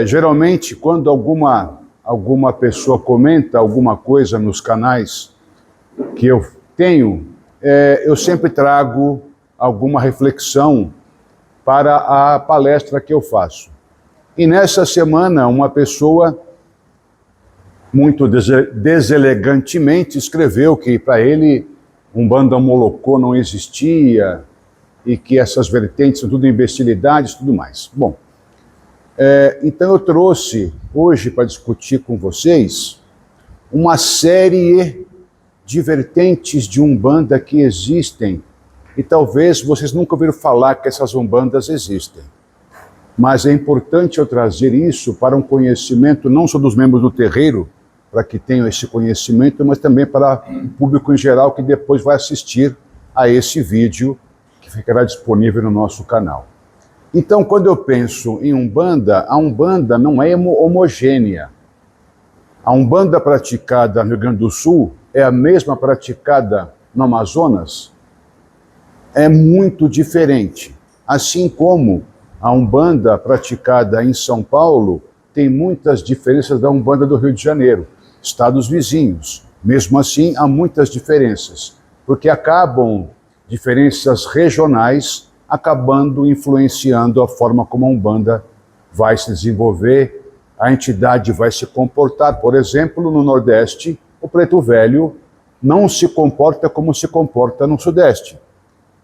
Geralmente, quando alguma pessoa comenta alguma coisa nos canais que eu tenho, eu sempre trago alguma reflexão para a palestra que eu faço. E nessa semana, uma pessoa muito deselegantemente escreveu que para ele Umbanda Molocô não existia e que essas vertentes são tudo imbecilidades e tudo mais. Bom, então eu trouxe hoje para discutir com vocês uma série de vertentes de Umbanda que existem e talvez vocês nunca ouviram falar que essas Umbandas existem. Mas é importante eu trazer isso para um conhecimento não só dos membros do terreiro, para que tenham esse conhecimento, mas também para o público em geral que depois vai assistir a esse vídeo que ficará disponível no nosso canal. Então, quando eu penso em Umbanda, a Umbanda não é homogênea. A Umbanda praticada no Rio Grande do Sul é a mesma praticada no Amazonas? É muito diferente. Assim como a Umbanda praticada em São Paulo tem muitas diferenças da Umbanda do Rio de Janeiro, estados vizinhos. Mesmo assim, há muitas diferenças, porque acabam diferenças regionais acabando influenciando a forma como a Umbanda vai se desenvolver, a entidade vai se comportar. Por exemplo, no Nordeste, o Preto Velho não se comporta como se comporta no Sudeste.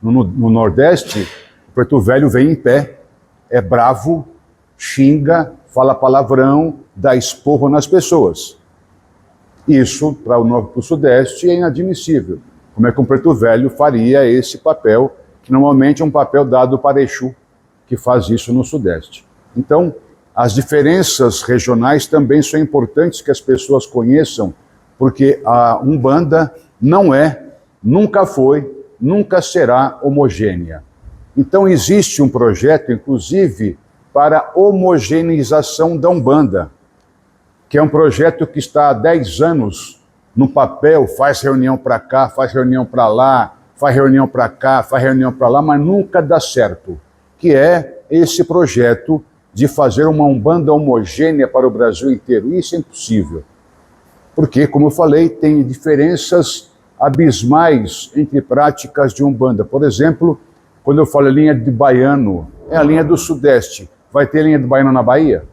No Nordeste, o Preto Velho vem em pé, é bravo, xinga, fala palavrão, dá esporro nas pessoas. Isso, para o Sudeste, é inadmissível. Como é que um Preto Velho faria esse papel, que normalmente é um papel dado para Exu, que faz isso no Sudeste. Então, as diferenças regionais também são importantes que as pessoas conheçam, porque a Umbanda não é, nunca foi, nunca será homogênea. Então existe um projeto, inclusive, para homogeneização da Umbanda, que é um projeto que está há 10 anos no papel, faz reunião para cá, faz reunião para lá, faz reunião para cá, faz reunião para lá, mas nunca dá certo, que é esse projeto de fazer uma Umbanda homogênea para o Brasil inteiro. Isso é impossível, porque, como eu falei, tem diferenças abismais entre práticas de Umbanda. Por exemplo, quando eu falo linha de baiano, é a linha do Sudeste. Vai ter linha de baiano na Bahia?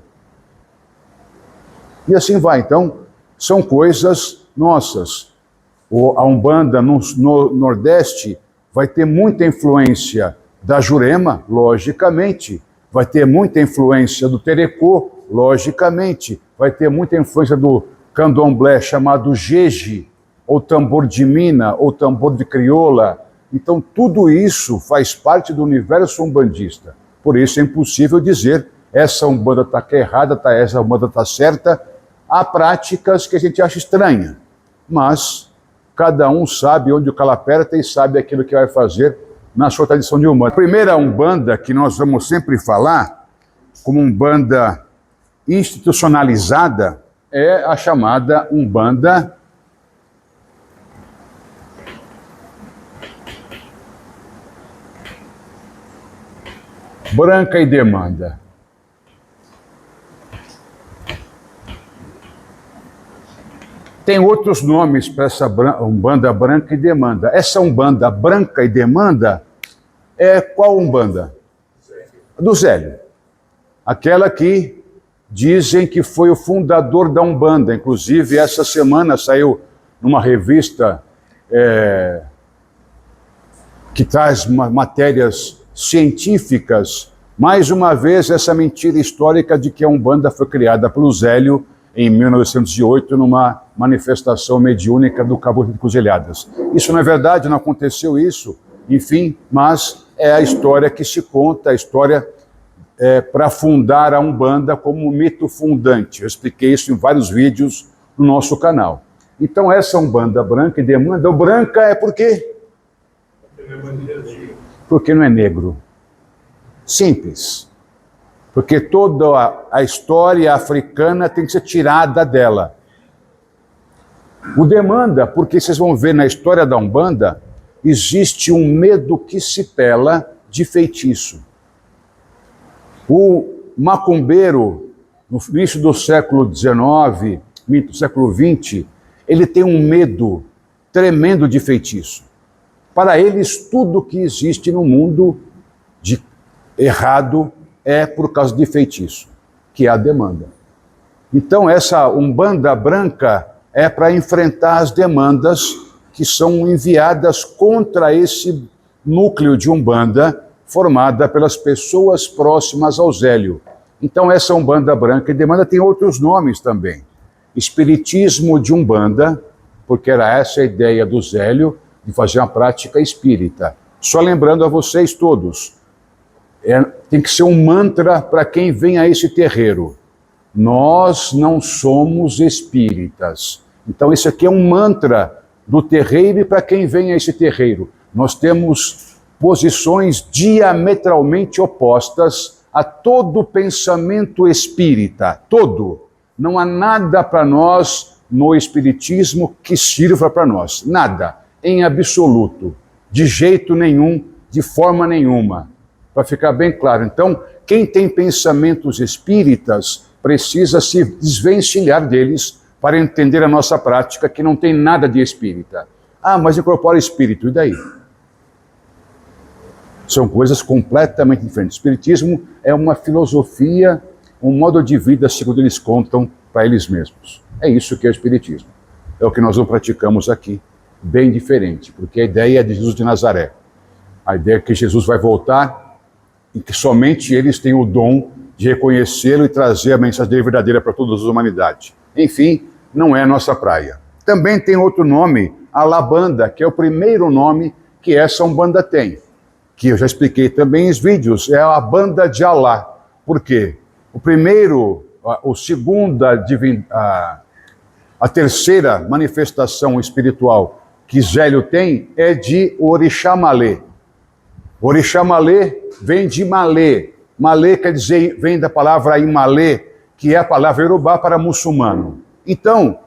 E assim vai. Então, são coisas nossas. A Umbanda no Nordeste vai ter muita influência da Jurema, logicamente. Vai ter muita influência do Terecô, logicamente. Vai ter muita influência do candomblé chamado jeje, ou tambor de mina, ou tambor de crioula. Então, tudo isso faz parte do universo umbandista. Por isso é impossível dizer essa Umbanda está errada, essa Umbanda está certa. Há práticas que a gente acha estranha, mas cada um sabe onde o calo aperta e sabe aquilo que vai fazer na sua tradição de Umbanda. A primeira Umbanda que nós vamos sempre falar, como Umbanda institucionalizada, é a chamada Umbanda Branca e Demanda. Tem outros nomes para essa Umbanda Branca e Demanda. Essa Umbanda Branca e Demanda é qual Umbanda? Do Zélio. Aquela que dizem que foi o fundador da Umbanda. Inclusive, essa semana saiu numa revista que traz matérias científicas, mais uma vez essa mentira histórica de que a Umbanda foi criada pelo Zélio em 1908 numa manifestação mediúnica do Cabo de Cruzilhadas. Isso não é verdade, não aconteceu isso, enfim, mas é a história que se conta, a história para fundar a Umbanda como mito fundante. Eu expliquei isso em vários vídeos no nosso canal. Então essa Umbanda Branca e Demanda, o branca é por quê? Porque não é negro. Simples. Porque toda a história africana tem que ser tirada dela. O Demanda, porque vocês vão ver na história da Umbanda, existe um medo que se pela de feitiço. O macumbeiro no início do século XIX, do século XX, ele tem um medo tremendo de feitiço. Para eles, tudo que existe no mundo de errado é por causa de feitiço, que é a demanda. Então, essa Umbanda branca é para enfrentar as demandas que são enviadas contra esse núcleo de Umbanda formada pelas pessoas próximas ao Zélio. Então, essa Umbanda branca e demanda tem outros nomes também. Espiritismo de Umbanda, porque era essa a ideia do Zélio, de fazer uma prática espírita. Só lembrando a vocês todos, tem que ser um mantra para quem vem a esse terreiro. Nós não somos espíritas. Então, esse aqui é um mantra do terreiro e para quem vem a esse terreiro. Nós temos posições diametralmente opostas a todo pensamento espírita, todo. Não há nada para nós no espiritismo que sirva para nós. Nada, em absoluto, de jeito nenhum, de forma nenhuma. Para ficar bem claro. Então, quem tem pensamentos espíritas precisa se desvencilhar deles para entender a nossa prática, que não tem nada de espírita. Ah, mas incorpora espírito, e daí? São coisas completamente diferentes. O espiritismo é uma filosofia, um modo de vida, segundo eles contam para eles mesmos. É isso que é o espiritismo. É o que nós não praticamos aqui. Bem diferente, porque a ideia é de Jesus de Nazaré. A ideia é que Jesus vai voltar e que somente eles têm o dom de reconhecê-lo e trazer a mensagem verdadeira para toda a humanidade. Enfim, não é a nossa praia. Também tem outro nome, Alabanda, que é o primeiro nome que essa Umbanda tem, que eu já expliquei também em vídeos, é a banda de Alá. Por quê? O primeiro, o segundo, a terceira manifestação espiritual que Zélio tem é de Orixá Malê. Orixá Malê vem de Malê. Malê quer dizer, vem da palavra Imalê, que é a palavra Yorubá para muçulmano. Então,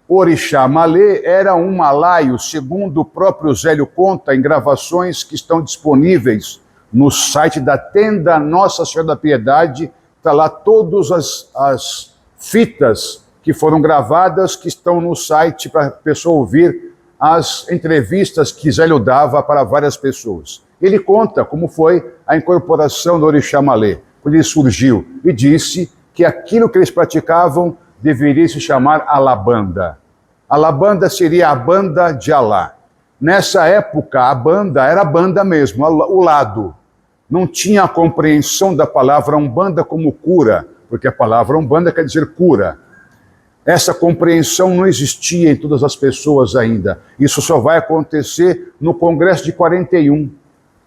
Orixá Malê era um malaio, segundo o próprio Zélio conta, em gravações que estão disponíveis no site da Tenda Nossa Senhora da Piedade. Está lá todas as fitas que foram gravadas, que estão no site para a pessoa ouvir as entrevistas que Zélio dava para várias pessoas. Ele conta como foi a incorporação do Orixá Malê, quando ele surgiu, e disse que aquilo que eles praticavam deveria se chamar Alabanda. Alabanda seria a banda de Alá. Nessa época, a banda era a banda mesmo, o lado. Não tinha a compreensão da palavra Umbanda como cura, porque a palavra Umbanda quer dizer cura. Essa compreensão não existia em todas as pessoas ainda. Isso só vai acontecer no Congresso de 41.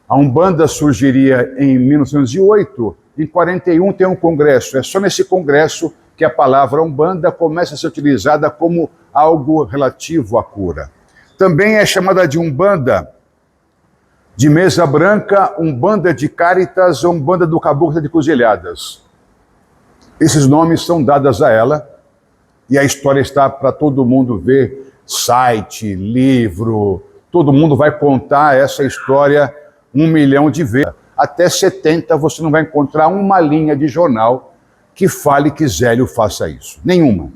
A Umbanda surgiria em 1908, em 41 tem um congresso. É só nesse congresso que a palavra Umbanda começa a ser utilizada como algo relativo à cura. Também é chamada de Umbanda de Mesa Branca, Umbanda de Cáritas, Umbanda do Caboclo de Cruzilhadas. Esses nomes são dados a ela, e a história está para todo mundo ver, site, livro, todo mundo vai contar essa história 1 milhão de vezes. Até 70 você não vai encontrar uma linha de jornal que fale que Zélio faça isso. Nenhuma.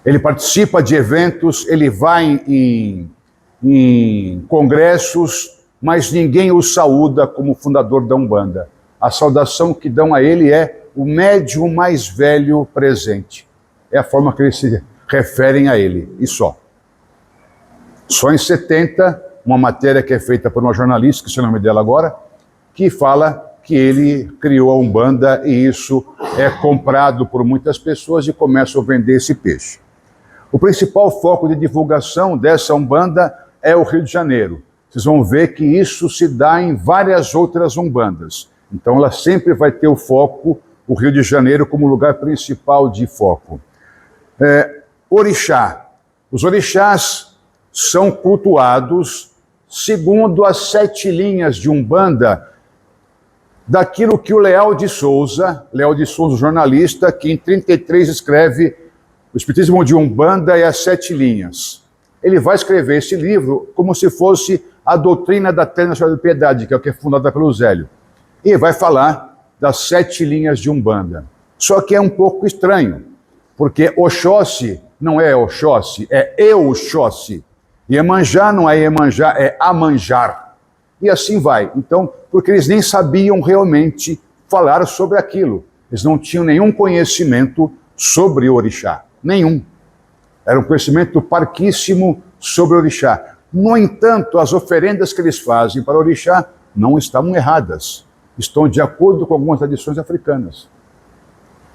Ele participa de eventos, ele vai em congressos, mas ninguém o saúda como fundador da Umbanda. A saudação que dão a ele é o médium mais velho presente. É a forma que eles se referem a ele, e só. Só em 70, uma matéria que é feita por uma jornalista, que sei o nome dela agora, que fala que ele criou a Umbanda e isso é comprado por muitas pessoas e começam a vender esse peixe. O principal foco de divulgação dessa Umbanda é o Rio de Janeiro. Vocês vão ver que isso se dá em várias outras Umbandas. Então ela sempre vai ter o foco, o Rio de Janeiro, como lugar principal de foco. Orixá. Os orixás são cultuados segundo as 7 linhas de Umbanda, daquilo que o Leal de Souza, jornalista, que em 33 escreve O Espiritismo de Umbanda e as 7 linhas. Ele vai escrever esse livro como se fosse a doutrina da Tenda Senhora da Piedade, que é o que é fundada pelo Zélio. E vai falar das 7 linhas de Umbanda. Só que é um pouco estranho, porque Oxóssi não é Oxóssi, é Euxóssi. Iemanjá não é Iemanjá, é Amanjar. E assim vai. Então, porque eles nem sabiam realmente falar sobre aquilo. Eles não tinham nenhum conhecimento sobre o orixá. Nenhum. Era um conhecimento parquíssimo sobre o orixá. No entanto, as oferendas que eles fazem para o orixá não estavam erradas. Estão de acordo com algumas tradições africanas.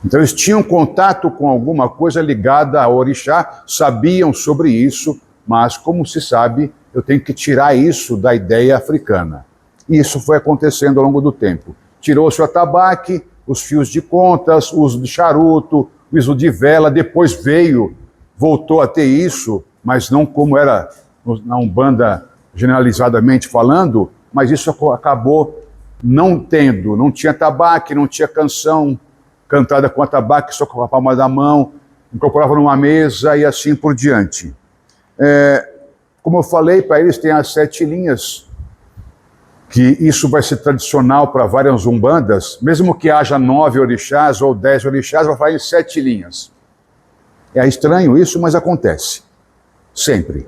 Então eles tinham contato com alguma coisa ligada ao orixá, sabiam sobre isso, mas como se sabe, eu tenho que tirar isso da ideia africana. E isso foi acontecendo ao longo do tempo. Tirou-se o atabaque, os fios de contas, o uso de charuto, o uso de vela, depois voltou a ter isso, mas não como era na Umbanda generalizadamente falando, mas isso acabou não tendo, não tinha tabaque, não tinha canção cantada com atabaque, só com a palma da mão, incorporava numa mesa e assim por diante. Como eu falei, para eles tem as 7 linhas, que isso vai ser tradicional para várias umbandas, mesmo que haja 9 orixás ou 10 orixás, vai falar em 7 linhas. É estranho isso, mas acontece. Sempre.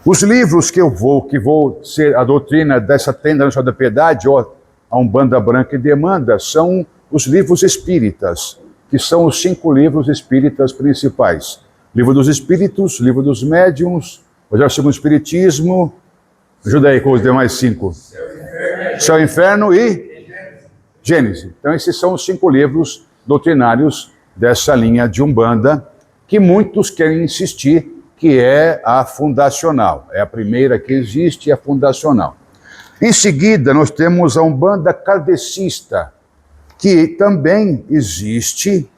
Os livros que vou ser a doutrina dessa tenda nacional da piedade, ou a Umbanda Branca e Demanda, são os livros espíritas, que são os 5 livros espíritas principais. Livro dos Espíritos, Livro dos Médiuns, Evangelho segundo o Espiritismo, ajuda aí com os demais 5. Céu, Inferno e Gênesis. Então esses são os 5 livros doutrinários dessa linha de Umbanda, que muitos querem insistir que é a fundacional. É a primeira que existe, é a fundacional. Em seguida, nós temos a Umbanda kardecista, que também existe.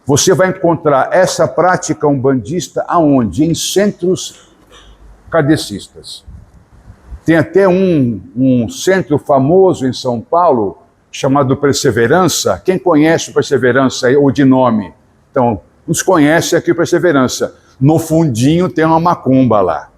Você vai encontrar essa prática umbandista aonde? Em centros kardecistas. Tem até um centro famoso em São Paulo, chamado Perseverança. Quem conhece o Perseverança, ou de nome? Então, nos conhece aqui o Perseverança. No fundinho tem uma macumba lá.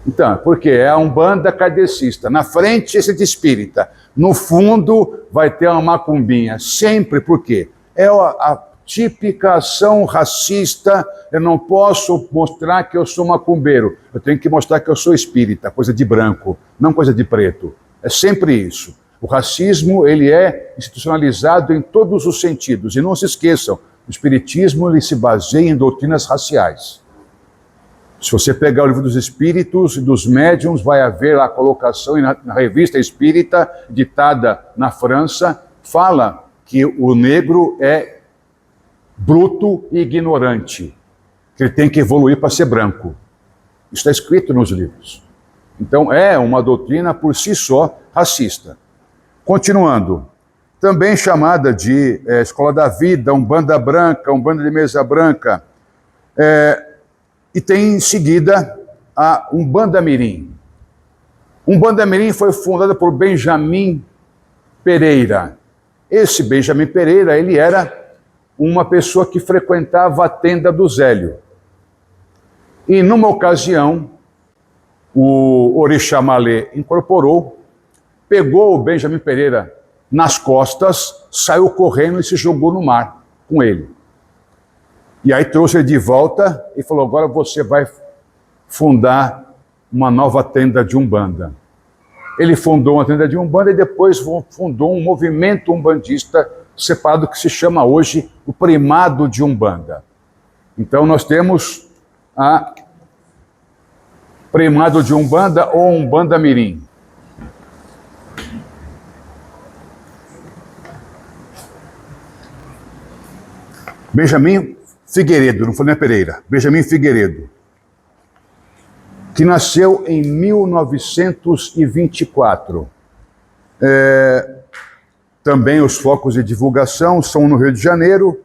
Então, porque é a Umbanda kardecista. Na frente, esse de espírita. No fundo, vai ter uma macumbinha. Sempre, por quê? É a típica ação racista. Eu não posso mostrar que eu sou macumbeiro. Eu tenho que mostrar que eu sou espírita. Coisa de branco, não coisa de preto. É sempre isso. O racismo, ele é institucionalizado em todos os sentidos. E não se esqueçam, o espiritismo ele se baseia em doutrinas raciais. Se você pegar o Livro dos Espíritos e dos Médiuns, vai haver a colocação na Revista Espírita, ditada na França, fala que o negro é bruto e ignorante, que ele tem que evoluir para ser branco. Isso está escrito nos livros. Então é uma doutrina por si só racista. Continuando, também chamada de Escola da Vida, Umbanda Branca, Umbanda de Mesa Branca, e tem em seguida a Umbanda Mirim. Umbanda Mirim foi fundada por Benjamin Pereira. Esse Benjamin Pereira, ele era uma pessoa que frequentava a tenda do Zélio. E numa ocasião, o Orixá Malê incorporou, pegou o Benjamin Pereira nas costas, saiu correndo e se jogou no mar com ele. E aí trouxe ele de volta e falou, agora você vai fundar uma nova tenda de Umbanda. Ele fundou uma tenda de Umbanda e depois fundou um movimento umbandista separado que se chama hoje o Primado de Umbanda. Então nós temos a Primado de Umbanda ou Umbanda Mirim. Benjamin Figueiredo, não foi nem Pereira, Benjamin Figueiredo, que nasceu em 1924. Também os focos de divulgação são no Rio de Janeiro,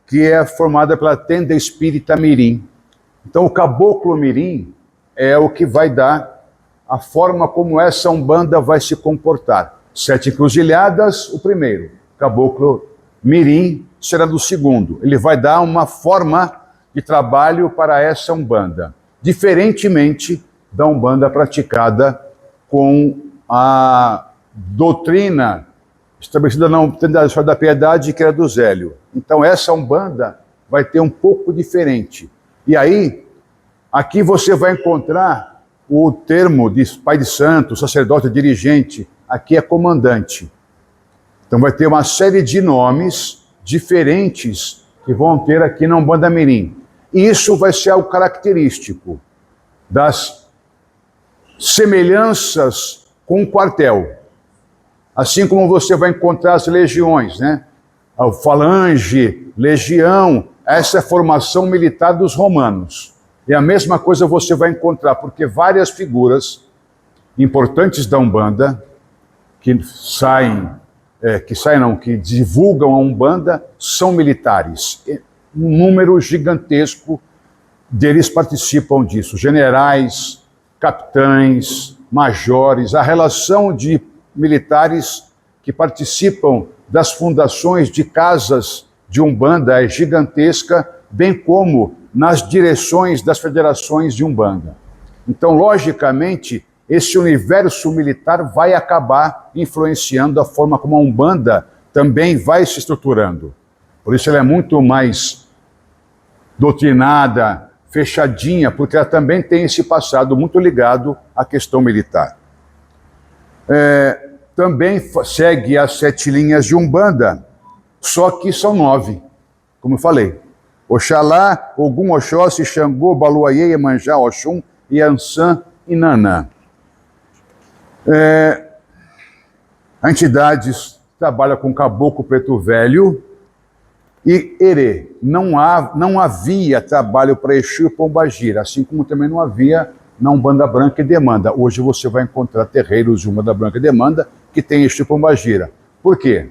que é formada pela Tenda Espírita Mirim. Então o Caboclo Mirim é o que vai dar a forma como essa Umbanda vai se comportar. 7 encruzilhadas, o primeiro. Caboclo Mirim será do segundo. Ele vai dar uma forma de trabalho para essa Umbanda, diferentemente da Umbanda praticada com a doutrina estabelecida na Umbanda da Piedade, que era do Zélio. Então essa Umbanda vai ter um pouco diferente. E aí, aqui você vai encontrar o termo de pai de santo, sacerdote, dirigente. Aqui é comandante. Então vai ter uma série de nomes diferentes que vão ter aqui na Umbanda Mirim. E isso vai ser algo característico das semelhanças com o quartel. Assim como você vai encontrar as legiões, né? A falange, legião, essa é a formação militar dos romanos. E a mesma coisa você vai encontrar, porque várias figuras importantes da Umbanda, que divulgam a Umbanda, são militares. Um número gigantesco deles participam disso. Generais, capitães, majores, a relação de militares que participam das fundações de casas de Umbanda é gigantesca, bem como nas direções das federações de Umbanda. Então, logicamente, esse universo militar vai acabar influenciando a forma como a Umbanda também vai se estruturando. Por isso ela é muito mais doutrinada, fechadinha, porque ela também tem esse passado muito ligado à questão militar. Também segue as 7 linhas de Umbanda, só que são 9, como eu falei. Oxalá, Ogum, Oxóssi, Xangô, Baluayê, Iemanjá, Oxum, Iansã e Nanã. A entidade trabalha com Caboclo Preto Velho e Erê. Não havia trabalho para Exu e Pombagira, assim como também não havia na Umbanda Branca e Demanda. Hoje você vai encontrar terreiros de Umbanda Branca e Demanda que tem Exu e Pombagira. Por quê?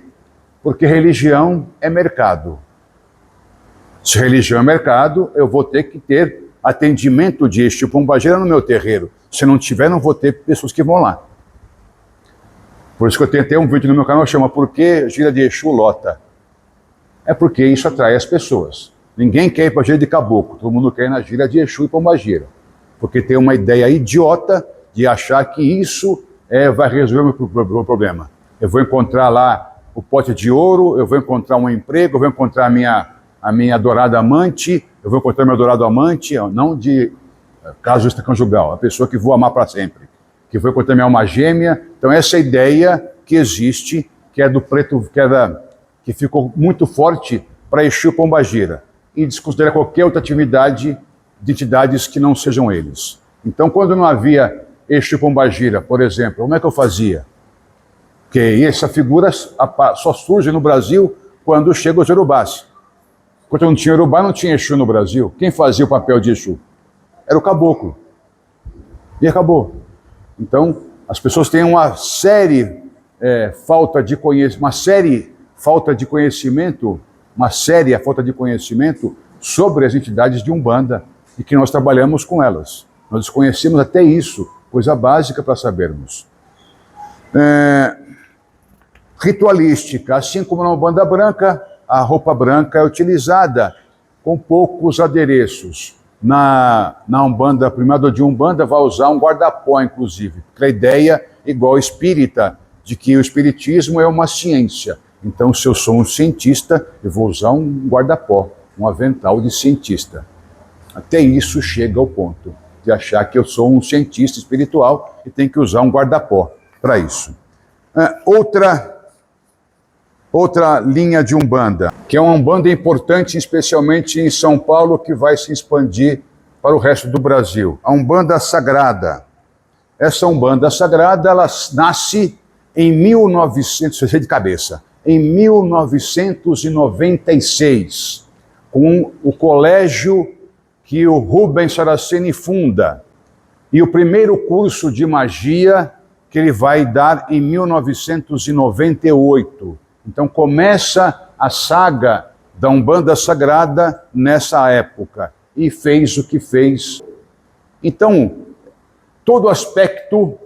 Porque religião é mercado. Se religião é mercado, eu vou ter que ter atendimento de Exu e Pombagira no meu terreiro. Se não tiver, não vou ter pessoas que vão lá. Por isso que eu tenho até um vídeo no meu canal que chama Por que gira de Exu lota? É porque isso atrai as pessoas. Ninguém quer ir para a gira de caboclo, todo mundo quer ir na gira de Exu e Pombagira. Porque tem uma ideia idiota de achar que isso vai resolver o meu problema. Eu vou encontrar lá o pote de ouro, eu vou encontrar um emprego, eu vou encontrar a minha adorada amante, eu vou encontrar meu adorado amante, não de caso extraconjugal, a pessoa que vou amar para sempre, que vou encontrar minha alma gêmea. Então essa ideia que existe, que é do preto, que ficou muito forte para Exu e Pombagira, e desconsidera qualquer outra atividade de entidades que não sejam eles. Então, quando não havia Exu e Pombagira, por exemplo, como é que eu fazia? Porque essa figura só surge no Brasil quando chegam os Yorubás. Quando não tinha Yorubá, não tinha Exu no Brasil. Quem fazia o papel de Exu? Era o caboclo. E acabou. Então, as pessoas têm uma série falta de conhecimento sobre as entidades de Umbanda e que nós trabalhamos com elas. Nós desconhecemos até isso, coisa básica para sabermos. Ritualística, assim como na Umbanda Branca, a roupa branca é utilizada com poucos adereços. Na Umbanda, primeiro de Umbanda, vai usar um guarda-pó, inclusive, porque a ideia, igual espírita, de que o espiritismo é uma ciência. Então, se eu sou um cientista, eu vou usar um guarda-pó, um avental de cientista. Até isso chega ao ponto de achar que eu sou um cientista espiritual e tenho que usar um guarda-pó para isso. Outra linha de Umbanda, que é uma Umbanda importante, especialmente em São Paulo, que vai se expandir para o resto do Brasil. A Umbanda Sagrada. Essa Umbanda Sagrada, ela nasce em 1996, com o colégio que o Rubens Saraceni funda. E o primeiro curso de magia que ele vai dar em 1998. Então começa a saga da Umbanda Sagrada nessa época. E fez o que fez. Então, todo aspecto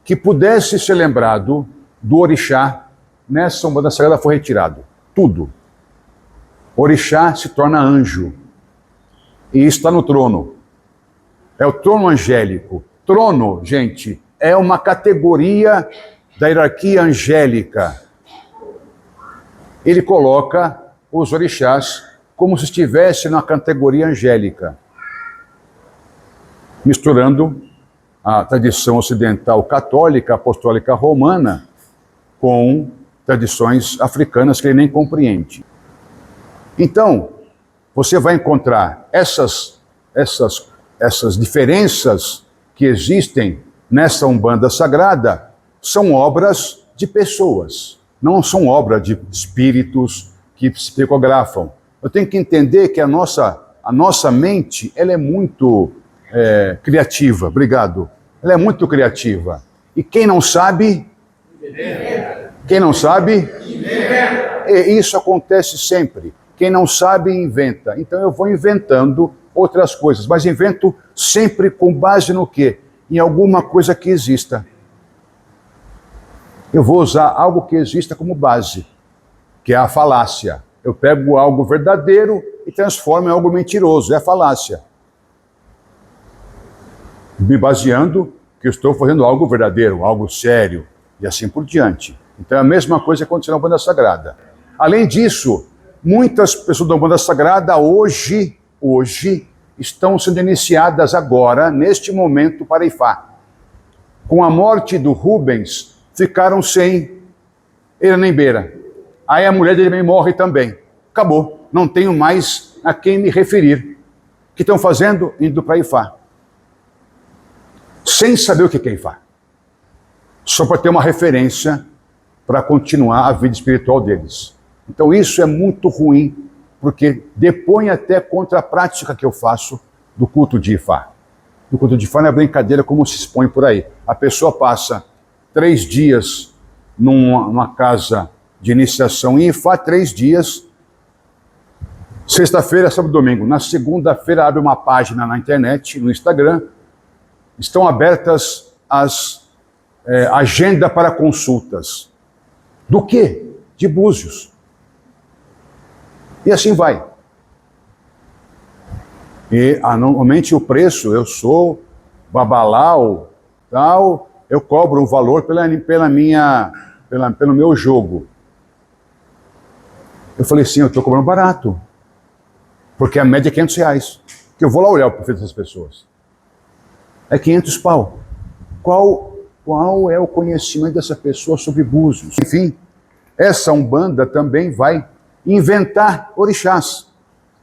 que pudesse ser lembrado do orixá, nessa Umbanda Sagrada foi retirado. Tudo. Orixá se torna anjo. E isso está no trono. É o trono angélico. Trono, gente, é uma categoria da hierarquia angélica. Ele coloca os orixás como se estivesse na categoria angélica, misturando a tradição ocidental católica, apostólica romana, com tradições africanas que ele nem compreende. Então, você vai encontrar essas diferenças que existem nessa Umbanda Sagrada, são obras de pessoas, não são obras de espíritos que psicografam. Eu tenho que entender que a nossa mente, ela é muito criativa. Obrigado. Ela é muito criativa. E quem não sabe... Quem não sabe... E isso acontece sempre. Quem não sabe, inventa. Então eu vou inventando outras coisas, mas invento sempre com base no quê? Em alguma coisa que exista. Eu vou usar algo que exista como base, que é a falácia. Eu pego algo verdadeiro e transformo em algo mentiroso, é a falácia. Me baseando que eu estou fazendo algo verdadeiro, algo sério, e assim por diante. Então é a mesma coisa que aconteceu na Umbanda Sagrada. Além disso, muitas pessoas da Umbanda Sagrada hoje estão sendo iniciadas agora, neste momento, para Ifá. Com a morte do Rubens, ficaram sem Eranimbeira. Aí a mulher dele morre também. Acabou. Não tenho mais a quem me referir. O que estão fazendo? Indo para Ifá. Sem saber o que é Ifá. Só para ter uma referência para continuar a vida espiritual deles. Então isso é muito ruim, porque depõe até contra a prática que eu faço do culto de Ifá. O culto de Ifá não é brincadeira como se expõe por aí. A pessoa passa 3 dias numa casa de iniciação em Ifá, 3 dias, sexta-feira, sábado e domingo. Na segunda-feira abre uma página na internet, no Instagram, estão abertas as agenda para consultas. Do quê? De búzios. E assim vai. E normalmente o preço, eu sou babalau, tal, eu cobro um valor pelo meu jogo. Eu falei assim, eu estou cobrando barato. Porque a média é R$500. Que eu vou lá olhar o perfil dessas pessoas. É 500 pau. Qual é o conhecimento dessa pessoa sobre búzios? Enfim, essa Umbanda também vai inventar orixás,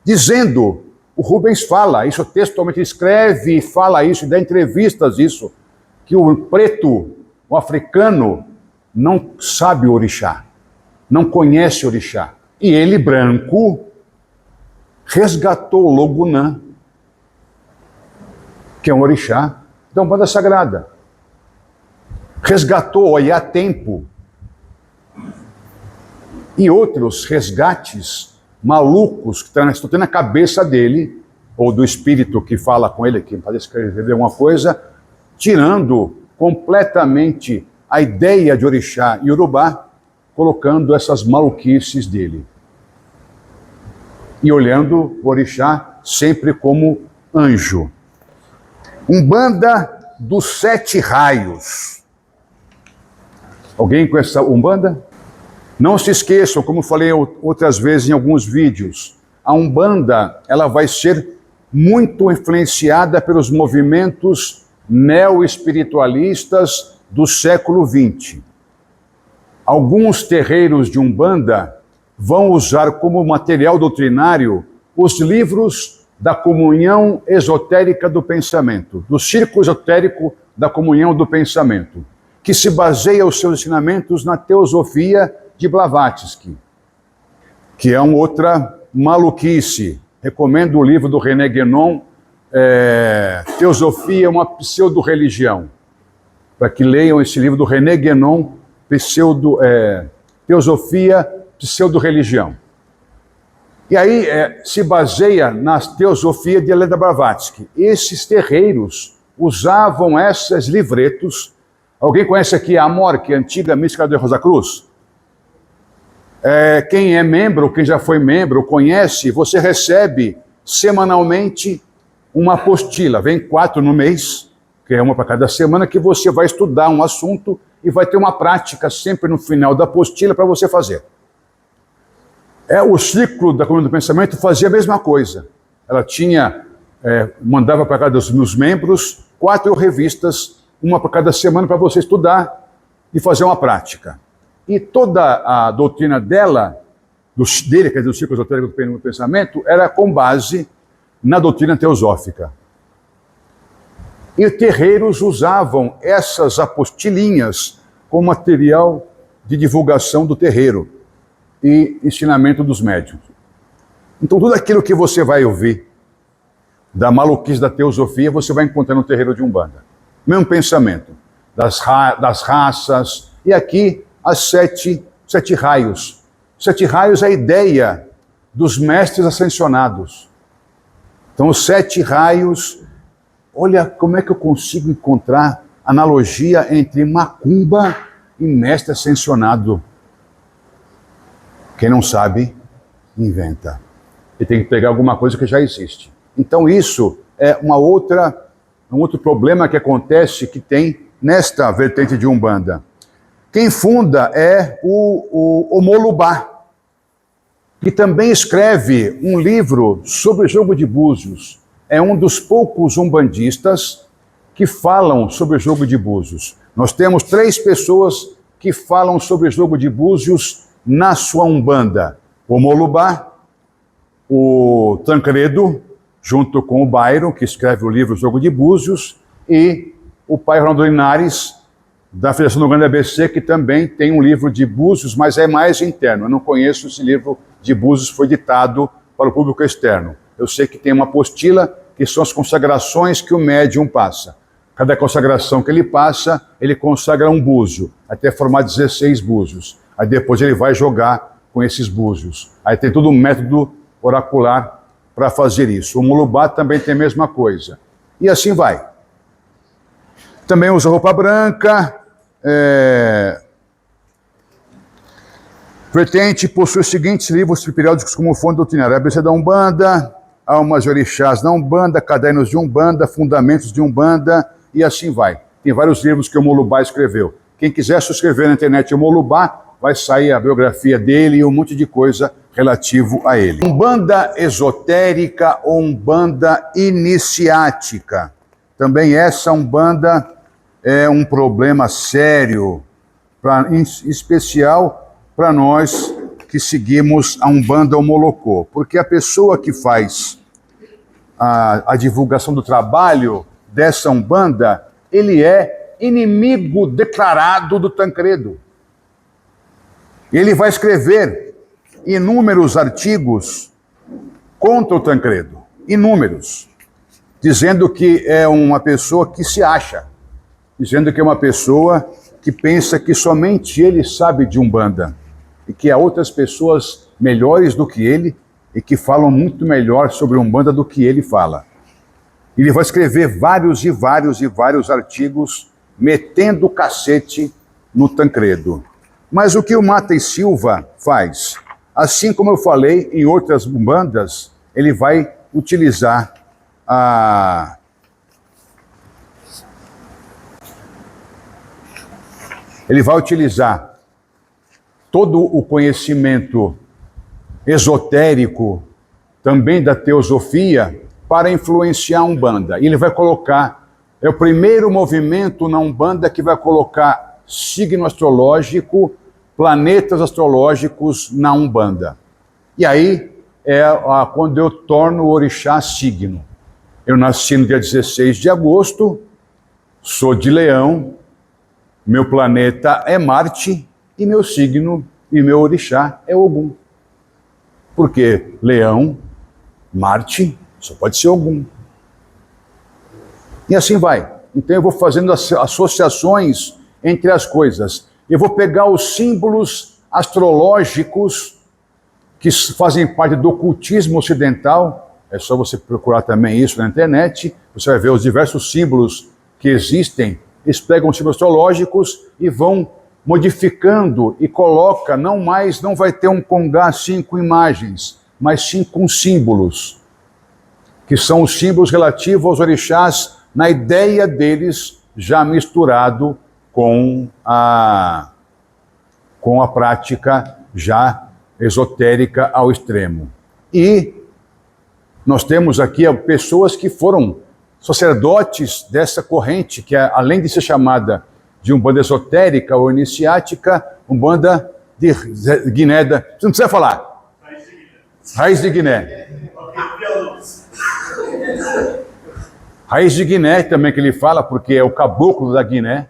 dizendo, o Rubens fala, isso textualmente escreve e fala isso, e dá entrevistas isso, que o preto, o africano, não sabe o orixá, não conhece o orixá. E ele, branco, resgatou o Logunã, que é um orixá da Umbanda Sagrada. Resgatou o Oiá-Tempo e outros resgates malucos que estão tendo na cabeça dele, ou do espírito que fala com ele, que parece escrever alguma coisa, tirando completamente a ideia de orixá e urubá, colocando essas maluquices dele. E olhando o orixá sempre como anjo. Umbanda dos 7 raios. Alguém conhece essa Umbanda? Não se esqueçam, como falei outras vezes em alguns vídeos, a Umbanda ela vai ser muito influenciada pelos movimentos neo-espiritualistas do século XX. Alguns terreiros de Umbanda vão usar como material doutrinário os livros da comunhão esotérica do pensamento, do círculo esotérico da comunhão do pensamento, que se baseia os seus ensinamentos na teosofia de Blavatsky, que é uma outra maluquice. Recomendo o livro do René Guénon, Teosofia, uma pseudo-religião, para que leiam esse livro do René Guénon, Teosofia, pseudo-religião. E aí se baseia na teosofia de Helena Blavatsky. Esses terreiros usavam esses livretos. Alguém conhece aqui a Amor, que é a antiga mística de Rosa Cruz? Quem é membro, quem já foi membro, conhece, você recebe semanalmente uma apostila. Vem 4 no mês, porque é uma para cada semana, que você vai estudar um assunto e vai ter uma prática sempre no final da apostila para você fazer. O ciclo da Coluna do Pensamento fazia a mesma coisa. Ela mandava para cada dos membros 4 revistas, uma para cada semana, para você estudar e fazer uma prática. E toda a doutrina dele, quer dizer, do ciclo esotérico do pensamento, era com base na doutrina teosófica. E terreiros usavam essas apostilinhas como material de divulgação do terreiro e ensinamento dos médiuns. Então, tudo aquilo que você vai ouvir da maluquice da teosofia, você vai encontrar no terreiro de Umbanda. Mesmo pensamento das raças, e aqui as 7 raios. 7 raios é a ideia dos mestres ascensionados. Então, os 7 raios, olha como é que eu consigo encontrar analogia entre macumba e mestre ascensionado. Quem não sabe, inventa. E tem que pegar alguma coisa que já existe. Então, isso é um outro problema que acontece, que tem nesta vertente de Umbanda. Quem funda é o Molubá, que também escreve um livro sobre o jogo de búzios. É um dos poucos umbandistas que falam sobre o jogo de búzios. Nós temos 3 pessoas que falam sobre o jogo de búzios na sua Umbanda. O Molubá, o Tancredo, junto com o Bairo, que escreve o livro Jogo de Búzios, e o pai Ronaldo Linares, da Federação do Grande ABC, que também tem um livro de búzios, mas é mais interno. Eu não conheço esse livro de búzios, foi ditado para o público externo. Eu sei que tem uma apostila, que são as consagrações que o médium passa. Cada consagração que ele passa, ele consagra um búzio, até formar 16 búzios. Aí depois ele vai jogar com esses búzios. Aí tem todo um método oracular para fazer isso. O Molubá também tem a mesma coisa. E assim vai. Também usa roupa branca. Vertente possui os seguintes livros periódicos como fonte doutrinária: ABC da Umbanda, Almas e Orixás da Umbanda, Cadernos de Umbanda, Fundamentos de Umbanda, e assim vai. Tem vários livros que o Molubá escreveu. Quem quiser se inscrever na internet o Molubá, vai sair a biografia dele e um monte de coisa relativo a ele. Umbanda esotérica ou Umbanda iniciática. Também essa Umbanda é um problema sério, em especial para nós que seguimos a Umbanda Omolocô, porque a pessoa que faz a divulgação do trabalho dessa Umbanda, ele é inimigo declarado do Tancredo. Ele vai escrever inúmeros artigos contra o Tancredo, inúmeros, dizendo que é uma pessoa que se acha, dizendo que é uma pessoa que pensa que somente ele sabe de Umbanda e que há outras pessoas melhores do que ele e que falam muito melhor sobre Umbanda do que ele fala. Ele vai escrever vários e vários artigos metendo o cacete no Tancredo. Mas o que o Mata e Silva faz? Assim como eu falei em outras Umbandas, ele vai utilizar todo o conhecimento esotérico, também da teosofia, para influenciar a Umbanda. E ele vai colocar, é o primeiro movimento na Umbanda que vai colocar signo astrológico, planetas astrológicos na Umbanda. E aí é quando eu torno o orixá signo. Eu nasci no dia 16 de agosto, sou de Leão, meu planeta é Marte e meu signo e meu orixá é Ogum. Porque Leão, Marte, só pode ser Ogum. E assim vai. Então eu vou fazendo associações entre as coisas. Eu vou pegar os símbolos astrológicos que fazem parte do ocultismo ocidental. É só você procurar também isso na internet. Você vai ver os diversos símbolos que existem. Eles pegam os símbolos astrológicos e vão modificando e coloca, não vai ter um congá assim com imagens, mas sim com símbolos, que são os símbolos relativos aos orixás na ideia deles já misturado com a prática já esotérica ao extremo. E nós temos aqui pessoas que foram sacerdotes dessa corrente, que além de ser chamada de umbanda esotérica ou iniciática, umbanda de Guiné, você não precisa falar. Raiz de Guiné. Raiz de Guiné também que ele fala, porque é o caboclo da Guiné,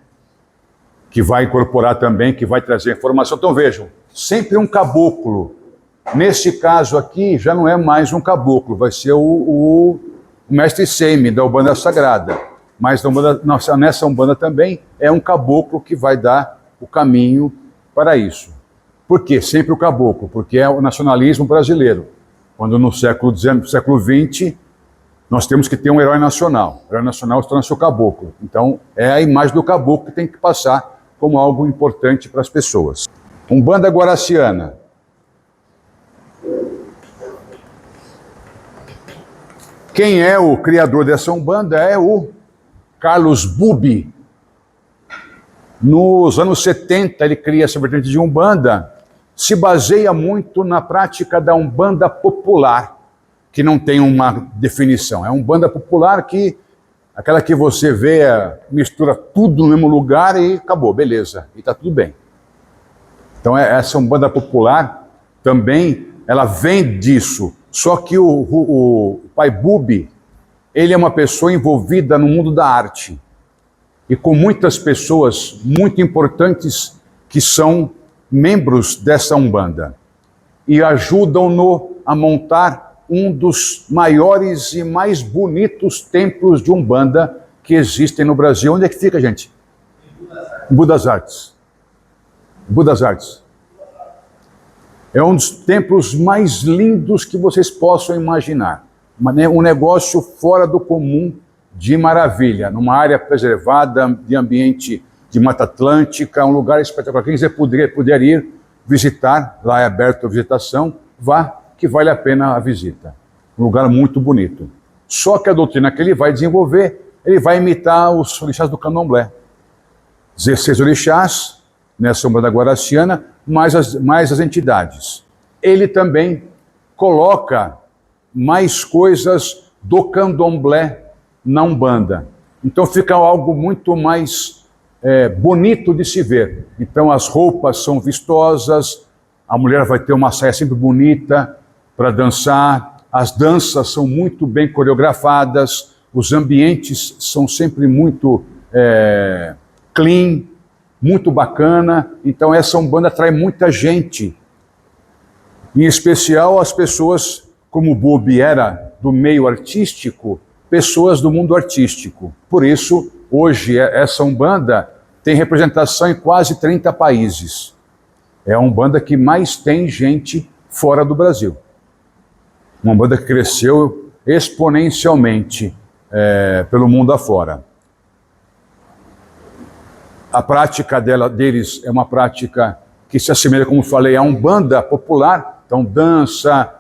que vai incorporar também, que vai trazer informação. Então vejam, sempre um caboclo. Nesse caso aqui, já não é mais um caboclo, vai ser o mestre Semi, da Umbanda Sagrada. Mas nessa Umbanda também é um caboclo que vai dar o caminho para isso. Por quê? Sempre o caboclo, porque é o nacionalismo brasileiro. Quando no século XX, nós temos que ter um herói nacional. O herói nacional torna-se o caboclo. Então, é a imagem do caboclo que tem que passar como algo importante para as pessoas. Umbanda Guaraciana. Quem é o criador dessa Umbanda é o Carlos Bubi. Nos anos 70, ele cria essa vertente de Umbanda, se baseia muito na prática da Umbanda popular, que não tem uma definição. É uma Umbanda popular aquela que você vê, mistura tudo no mesmo lugar e acabou, beleza, e está tudo bem. Então essa Umbanda popular também, ela vem disso. Só que o pai Bubi, ele é uma pessoa envolvida no mundo da arte. E com muitas pessoas muito importantes que são membros dessa Umbanda. E ajudam-no a montar um dos maiores e mais bonitos templos de Umbanda que existem no Brasil. Onde é que fica, gente? Em Budas Artes. Budas Artes. É um dos templos mais lindos que vocês possam imaginar. Um negócio fora do comum, de maravilha, numa área preservada, de ambiente de Mata Atlântica, um lugar espetacular. Quem quiser puder ir visitar, lá é aberto a visitação, vá, que vale a pena a visita. Um lugar muito bonito. Só que a doutrina que ele vai desenvolver, ele vai imitar os orixás do candomblé. 16 orixás, nessa Umbanda Guaraciana, mais as entidades. Ele também coloca mais coisas do candomblé na Umbanda. Então fica algo muito mais bonito de se ver. Então as roupas são vistosas, a mulher vai ter uma saia sempre bonita para dançar, as danças são muito bem coreografadas, os ambientes são sempre muito clean, muito bacana. Então essa Umbanda atrai muita gente, em especial as pessoas, como o Bubi era do meio artístico, pessoas do mundo artístico. Por isso, hoje, essa Umbanda tem representação em quase 30 países. É a Umbanda que mais tem gente fora do Brasil. Uma Umbanda que cresceu exponencialmente pelo mundo afora. A prática deles é uma prática que se assemelha, como falei, a Umbanda popular. Então, dança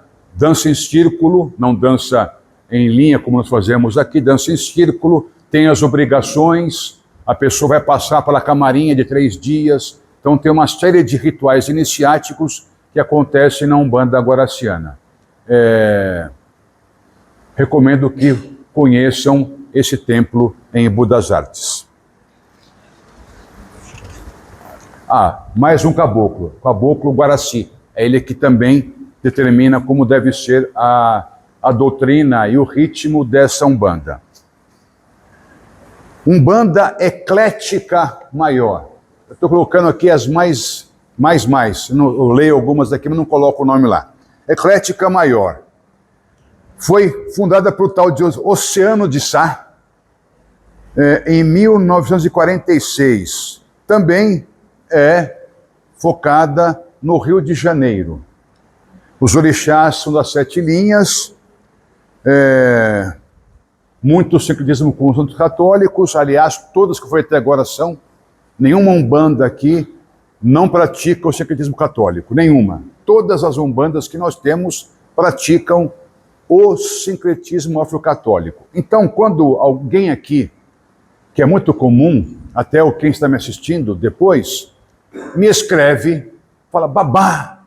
em círculo, não dança em linha, como nós fazemos aqui, dança em círculo, tem as obrigações, a pessoa vai passar pela camarinha de 3 dias, então tem uma série de rituais iniciáticos que acontecem na Umbanda Guaraciana. Recomendo que conheçam esse templo em Budas Artes. Mais um caboclo, Caboclo Guaraci. É ele que também determina como deve ser a doutrina e o ritmo dessa Umbanda. Umbanda Eclética Maior. Eu estou colocando aqui as mais. Eu leio algumas aqui, mas não coloco o nome lá. Eclética Maior. Foi fundada por tal de Oceano de Sá, em 1946. Também é focada no Rio de Janeiro. Os orixás são das 7 linhas, muito sincretismo com os santos católicos, aliás, todas que foi até agora são. Nenhuma Umbanda aqui não pratica o sincretismo católico, nenhuma. Todas as Umbandas que nós temos praticam o sincretismo afrocatólico. Então, quando alguém aqui que é muito comum, até quem está me assistindo depois, me escreve, fala, Babá,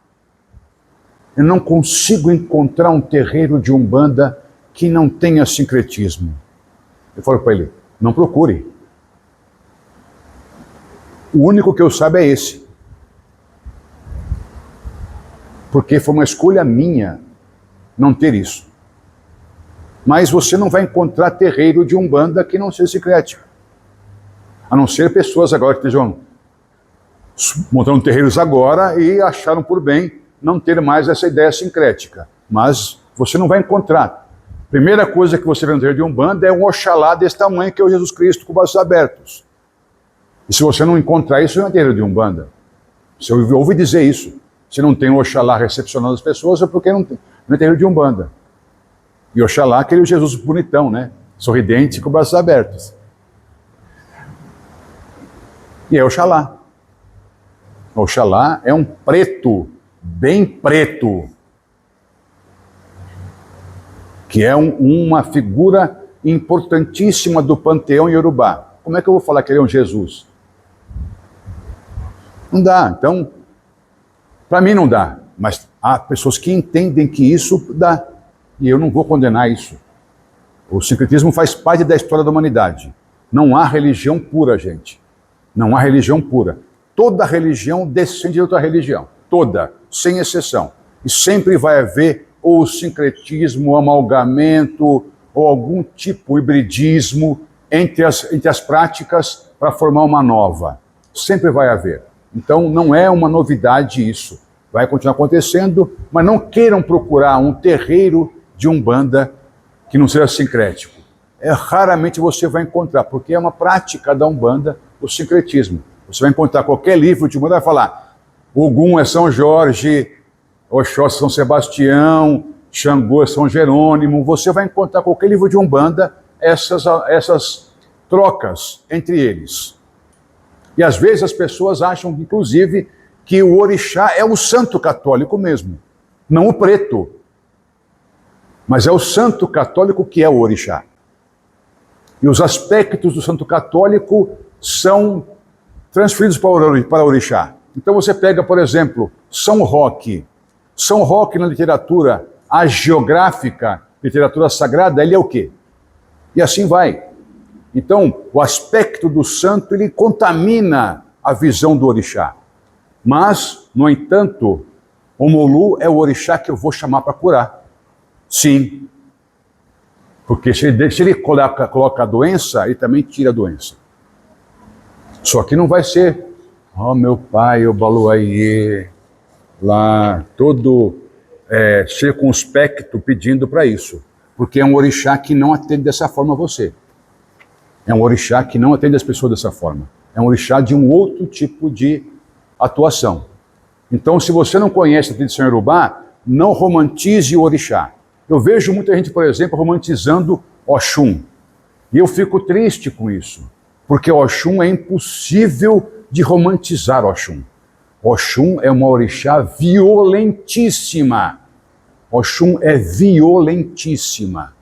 eu não consigo encontrar um terreiro de Umbanda que não tenha sincretismo. Eu falo para ele, não procure. O único que eu saiba é esse. Porque foi uma escolha minha não ter isso. Mas você não vai encontrar terreiro de Umbanda que não seja sincrético. A não ser pessoas agora que estejam montando terreiros agora e acharam por bem não ter mais essa ideia sincrética. Mas você não vai encontrar. Primeira coisa que você vê no terreiro de Umbanda é um Oxalá desse tamanho, que é o Jesus Cristo com os braços abertos. E se você não encontrar isso, não é terreiro de Umbanda. Você ouve dizer isso. Se não tem o Oxalá recepcionando as pessoas, é porque não é terreiro de Umbanda. E Oxalá, aquele Jesus bonitão, né? Sorridente com os braços abertos. E é Oxalá. Oxalá é um preto, bem preto, que é uma figura importantíssima do panteão iorubá. Como é que eu vou falar que ele é um Jesus? Não dá. Então, para mim não dá. Mas há pessoas que entendem que isso dá. E eu não vou condenar isso. O sincretismo faz parte da história da humanidade. Não há religião pura, gente. Não há religião pura. Toda religião descende de outra religião. Toda, sem exceção. E sempre vai haver ou sincretismo, ou amalgamento, ou algum tipo de hibridismo entre as práticas para formar uma nova. Sempre vai haver. Então não é uma novidade isso. Vai continuar acontecendo, mas não queiram procurar um terreiro de Umbanda que não seja sincrético. Raramente você vai encontrar, porque é uma prática da Umbanda o sincretismo. Você vai encontrar qualquer livro de Umbanda, vai falar Ogum é São Jorge, Oxóssi é São Sebastião, Xangô é São Jerônimo. Você vai encontrar qualquer livro de Umbanda essas trocas entre eles. E às vezes as pessoas acham, inclusive, que o orixá é o santo católico mesmo, não o preto. Mas é o santo católico que é o orixá. E os aspectos do santo católico são transferidos para o orixá. Então você pega, por exemplo, São Roque. São Roque na literatura hagiográfica, literatura sagrada, ele é o quê? E assim vai. Então, o aspecto do santo, ele contamina a visão do orixá. Mas, no entanto, o Molu é o orixá que eu vou chamar para curar. Sim. Porque se ele coloca a doença, ele também tira a doença. Só que não vai ser, meu pai, o Baluaiê, lá, todo circunspecto pedindo para isso. Porque é um orixá que não atende dessa forma a você. É um orixá que não atende as pessoas dessa forma. É um orixá de um outro tipo de atuação. Então, se você não conhece a tradição iorubá, não romantize o orixá. Eu vejo muita gente, por exemplo, romantizando Oxum. E eu fico triste com isso. Porque Oxum é impossível de romantizar Oxum. Oxum é uma orixá violentíssima. Oxum é violentíssima.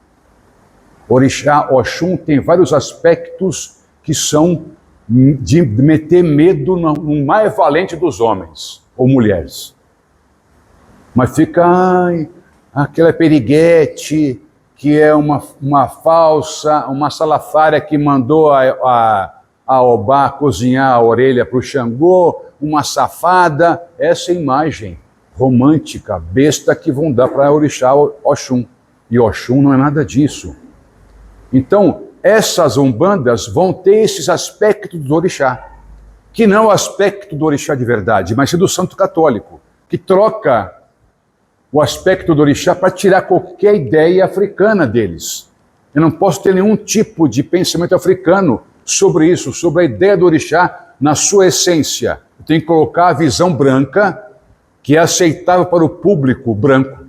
Orixá Oxum tem vários aspectos que são de meter medo no mais valente dos homens ou mulheres. Mas fica aquela periguete que é uma falsa, uma salafária que mandou a Obá cozinhar a orelha para o Xangô, uma safada, essa imagem romântica, besta que vão dar para orixá Oxum. E Oxum não é nada disso. Então, essas umbandas vão ter esses aspectos do orixá, que não é o aspecto do orixá de verdade, mas é do santo católico, que troca o aspecto do orixá para tirar qualquer ideia africana deles. Eu não posso ter nenhum tipo de pensamento africano sobre isso, sobre a ideia do orixá na sua essência. Eu tenho que colocar a visão branca, que é aceitável para o público branco.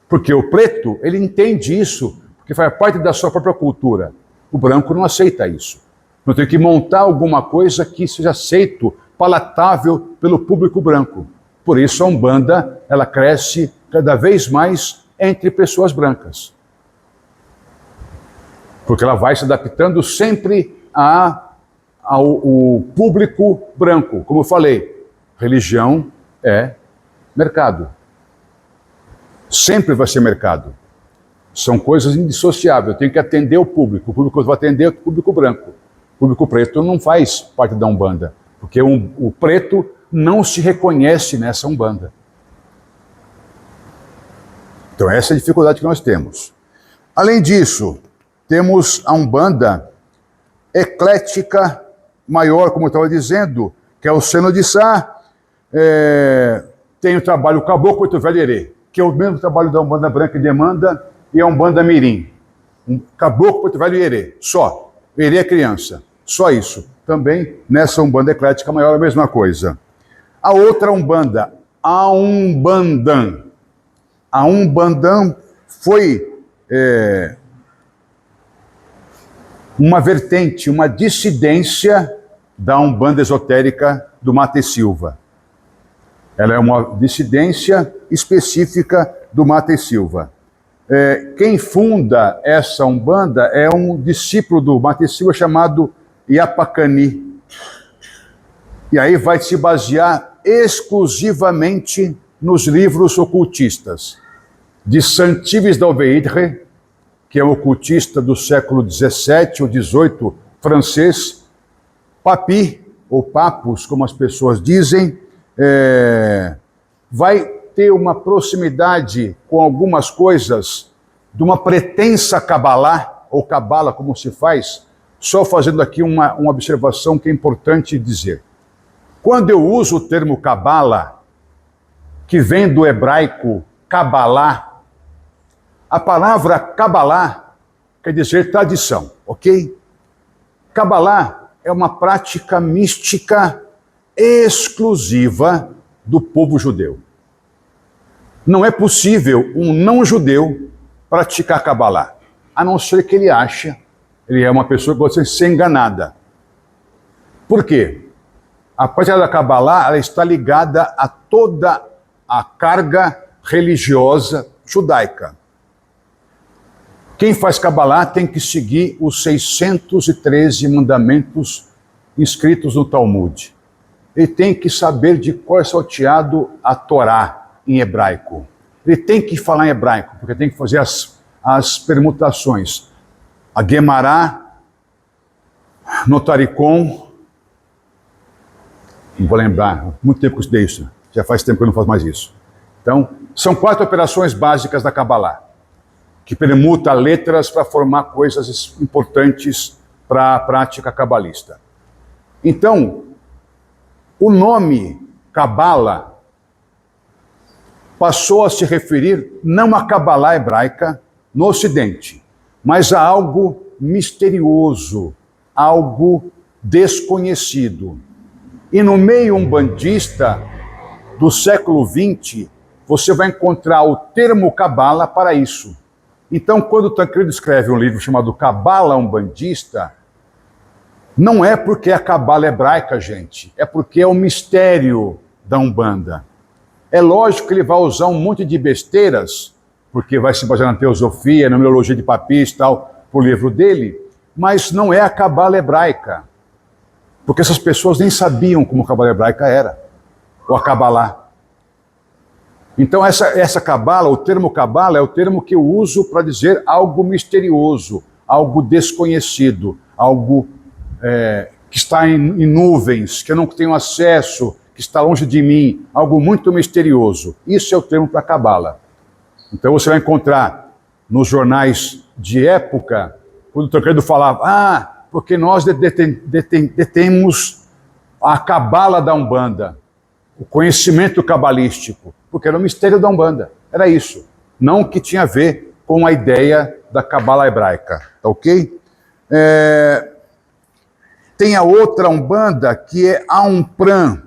Porque o preto, ele entende isso, porque faz parte da sua própria cultura. O branco não aceita isso. Eu tenho que montar alguma coisa que seja aceito, palatável pelo público branco. Por isso a Umbanda, ela cresce cada vez mais entre pessoas brancas. Porque ela vai se adaptando sempre ao público branco. Como eu falei, religião é mercado. Sempre vai ser mercado. São coisas indissociáveis. Eu tenho que atender o público que eu vou atender é o público branco. O público preto não faz parte da Umbanda, porque o preto não se reconhece nessa Umbanda. Então essa é a dificuldade que nós temos. Além disso, temos a Umbanda eclética maior, como eu estava dizendo, que é o Seno de Sá. Tem o trabalho Caboclo Preto Velho Herê, que é o mesmo trabalho da Umbanda Branca e Demanda, e a Umbanda Mirim. Caboclo Preto Velho Herê, só. Herê é criança, só isso. Também nessa Umbanda eclética maior a mesma coisa. A outra Umbanda, a Umbandã. A Umbandã foi uma vertente, uma dissidência da Umbanda esotérica do Mate Silva. Ela é uma dissidência específica do Mate Silva. Quem funda essa Umbanda é um discípulo do Mate Silva chamado Iapacani. E aí vai se basear exclusivamente nos livros ocultistas de Saint-Yves d'Auveydre, que é um ocultista do século XVII ou XVIII francês, Papi, ou Papus, como as pessoas dizem, vai ter uma proximidade com algumas coisas de uma pretensa Kabbalah, ou Cabala, como se faz, só fazendo aqui uma observação que é importante dizer. Quando eu uso o termo Cabala, que vem do hebraico Kabbalah, a palavra Kabbalah quer dizer tradição, ok? Kabbalah é uma prática mística exclusiva do povo judeu. Não é possível um não-judeu praticar Kabbalah, a não ser que ele é uma pessoa que gosta de ser enganada. Por quê? A prática da Kabbalah ela está ligada a toda a carga religiosa judaica. Quem faz Kabbalah tem que seguir os 613 mandamentos inscritos no Talmud. Ele tem que saber de cor salteado a Torá em hebraico. Ele tem que falar em hebraico, porque tem que fazer as permutações. A Guemará, Notaricon, não vou lembrar, muito tempo que eu estudei isso, já faz tempo que eu não faço mais isso. Então, são 4 operações básicas da Kabbalah, que permuta letras para formar coisas importantes para a prática cabalista. Então, o nome Kabbalah passou a se referir não à Kabbalah hebraica no Ocidente, mas a algo misterioso, algo desconhecido. E no meio umbandista do século XX, você vai encontrar o termo Kabbalah para isso. Então, quando o Tancredo escreve um livro chamado Cabala Umbandista, não é porque é a Cabala hebraica, gente. É porque é o mistério da Umbanda. É lógico que ele vai usar um monte de besteiras, porque vai se basear na teosofia, na numerologia de Papis e tal, pro livro dele, mas não é a Cabala hebraica. Porque essas pessoas nem sabiam como a Cabala hebraica era, ou a Kabbalah. Então essa Kabbalah, o termo Kabbalah é o termo que eu uso para dizer algo misterioso, algo desconhecido, algo que está em nuvens, que eu não tenho acesso, que está longe de mim, algo muito misterioso. Isso é o termo para Kabbalah. Então você vai encontrar nos jornais de época, quando o Tancredo falava, porque nós detemos a Kabbalah da Umbanda, o conhecimento cabalístico, porque era o mistério da Umbanda, era isso. Não que tinha a ver com a ideia da Kabbalah hebraica, tá ok? Tem a outra Umbanda, que é a Umpran.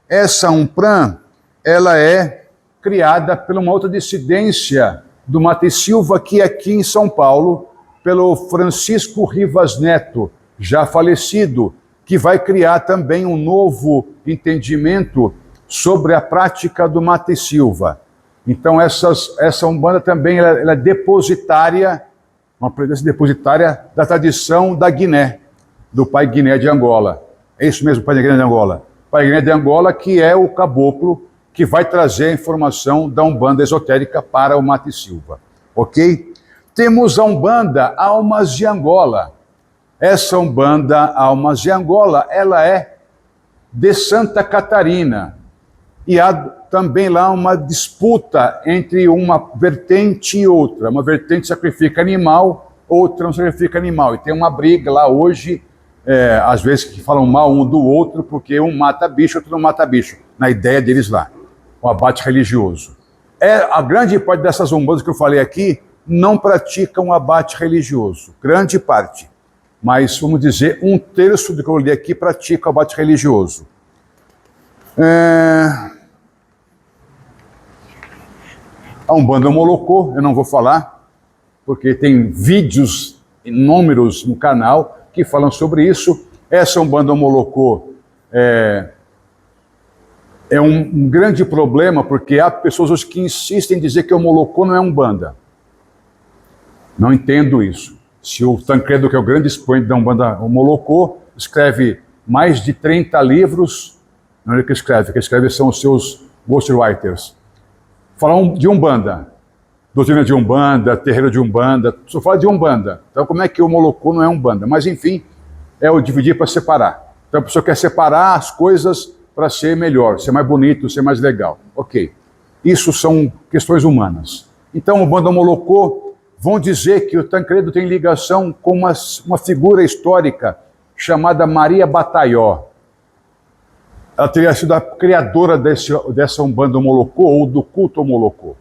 Essa Umpran, ela é criada por uma outra dissidência do Mate Silva, que aqui em São Paulo, pelo Francisco Rivas Neto, já falecido, que vai criar também um novo entendimento sobre a prática do Mate Silva. Então essa Umbanda também ela é depositária, uma presença depositária da tradição da Guiné. do Pai Guiné de Angola. É isso mesmo, Pai Guiné de Angola. Pai Guiné de Angola, que é o caboclo que vai trazer a informação da Umbanda esotérica para o Mate Silva. Ok? Temos a Umbanda Almas de Angola. Essa Umbanda Almas de Angola, ela é de Santa Catarina. E há também lá uma disputa entre uma vertente e outra. Uma vertente sacrifica animal, outra não sacrifica animal. E tem uma briga lá hoje, às vezes que falam mal um do outro, porque um mata bicho, outro não mata bicho. Na ideia deles lá, o abate religioso. A grande parte dessas umbandas que eu falei aqui não praticam abate religioso. Grande parte. Mas, vamos dizer, 1/3 do que eu li aqui pratica o abate religioso. A Umbanda Molocô, eu não vou falar, porque tem vídeos inúmeros no canal que falam sobre isso. Essa Umbanda Molocô é um grande problema, porque há pessoas hoje que insistem em dizer que o Molocô não é Umbanda. Não entendo isso. Se o Tancredo, que é o grande expoente da Umbanda Molocô, escreve mais de 30 livros, não é ele que escreve são os seus ghostwriters. Falam de Umbanda, doutrina de Umbanda, terreiro de Umbanda, só fala de Umbanda. Então como é que o Molocô não é Umbanda? Mas enfim, é o dividir para separar. Então a pessoa quer separar as coisas para ser melhor, ser mais bonito, ser mais legal. Ok, isso são questões humanas. Então o Umbanda Molocô vão dizer que o Tancredo tem ligação com uma figura histórica chamada Maria Bataió. Ela teria sido a criadora dessa Umbanda Molocô ou do culto Molocô.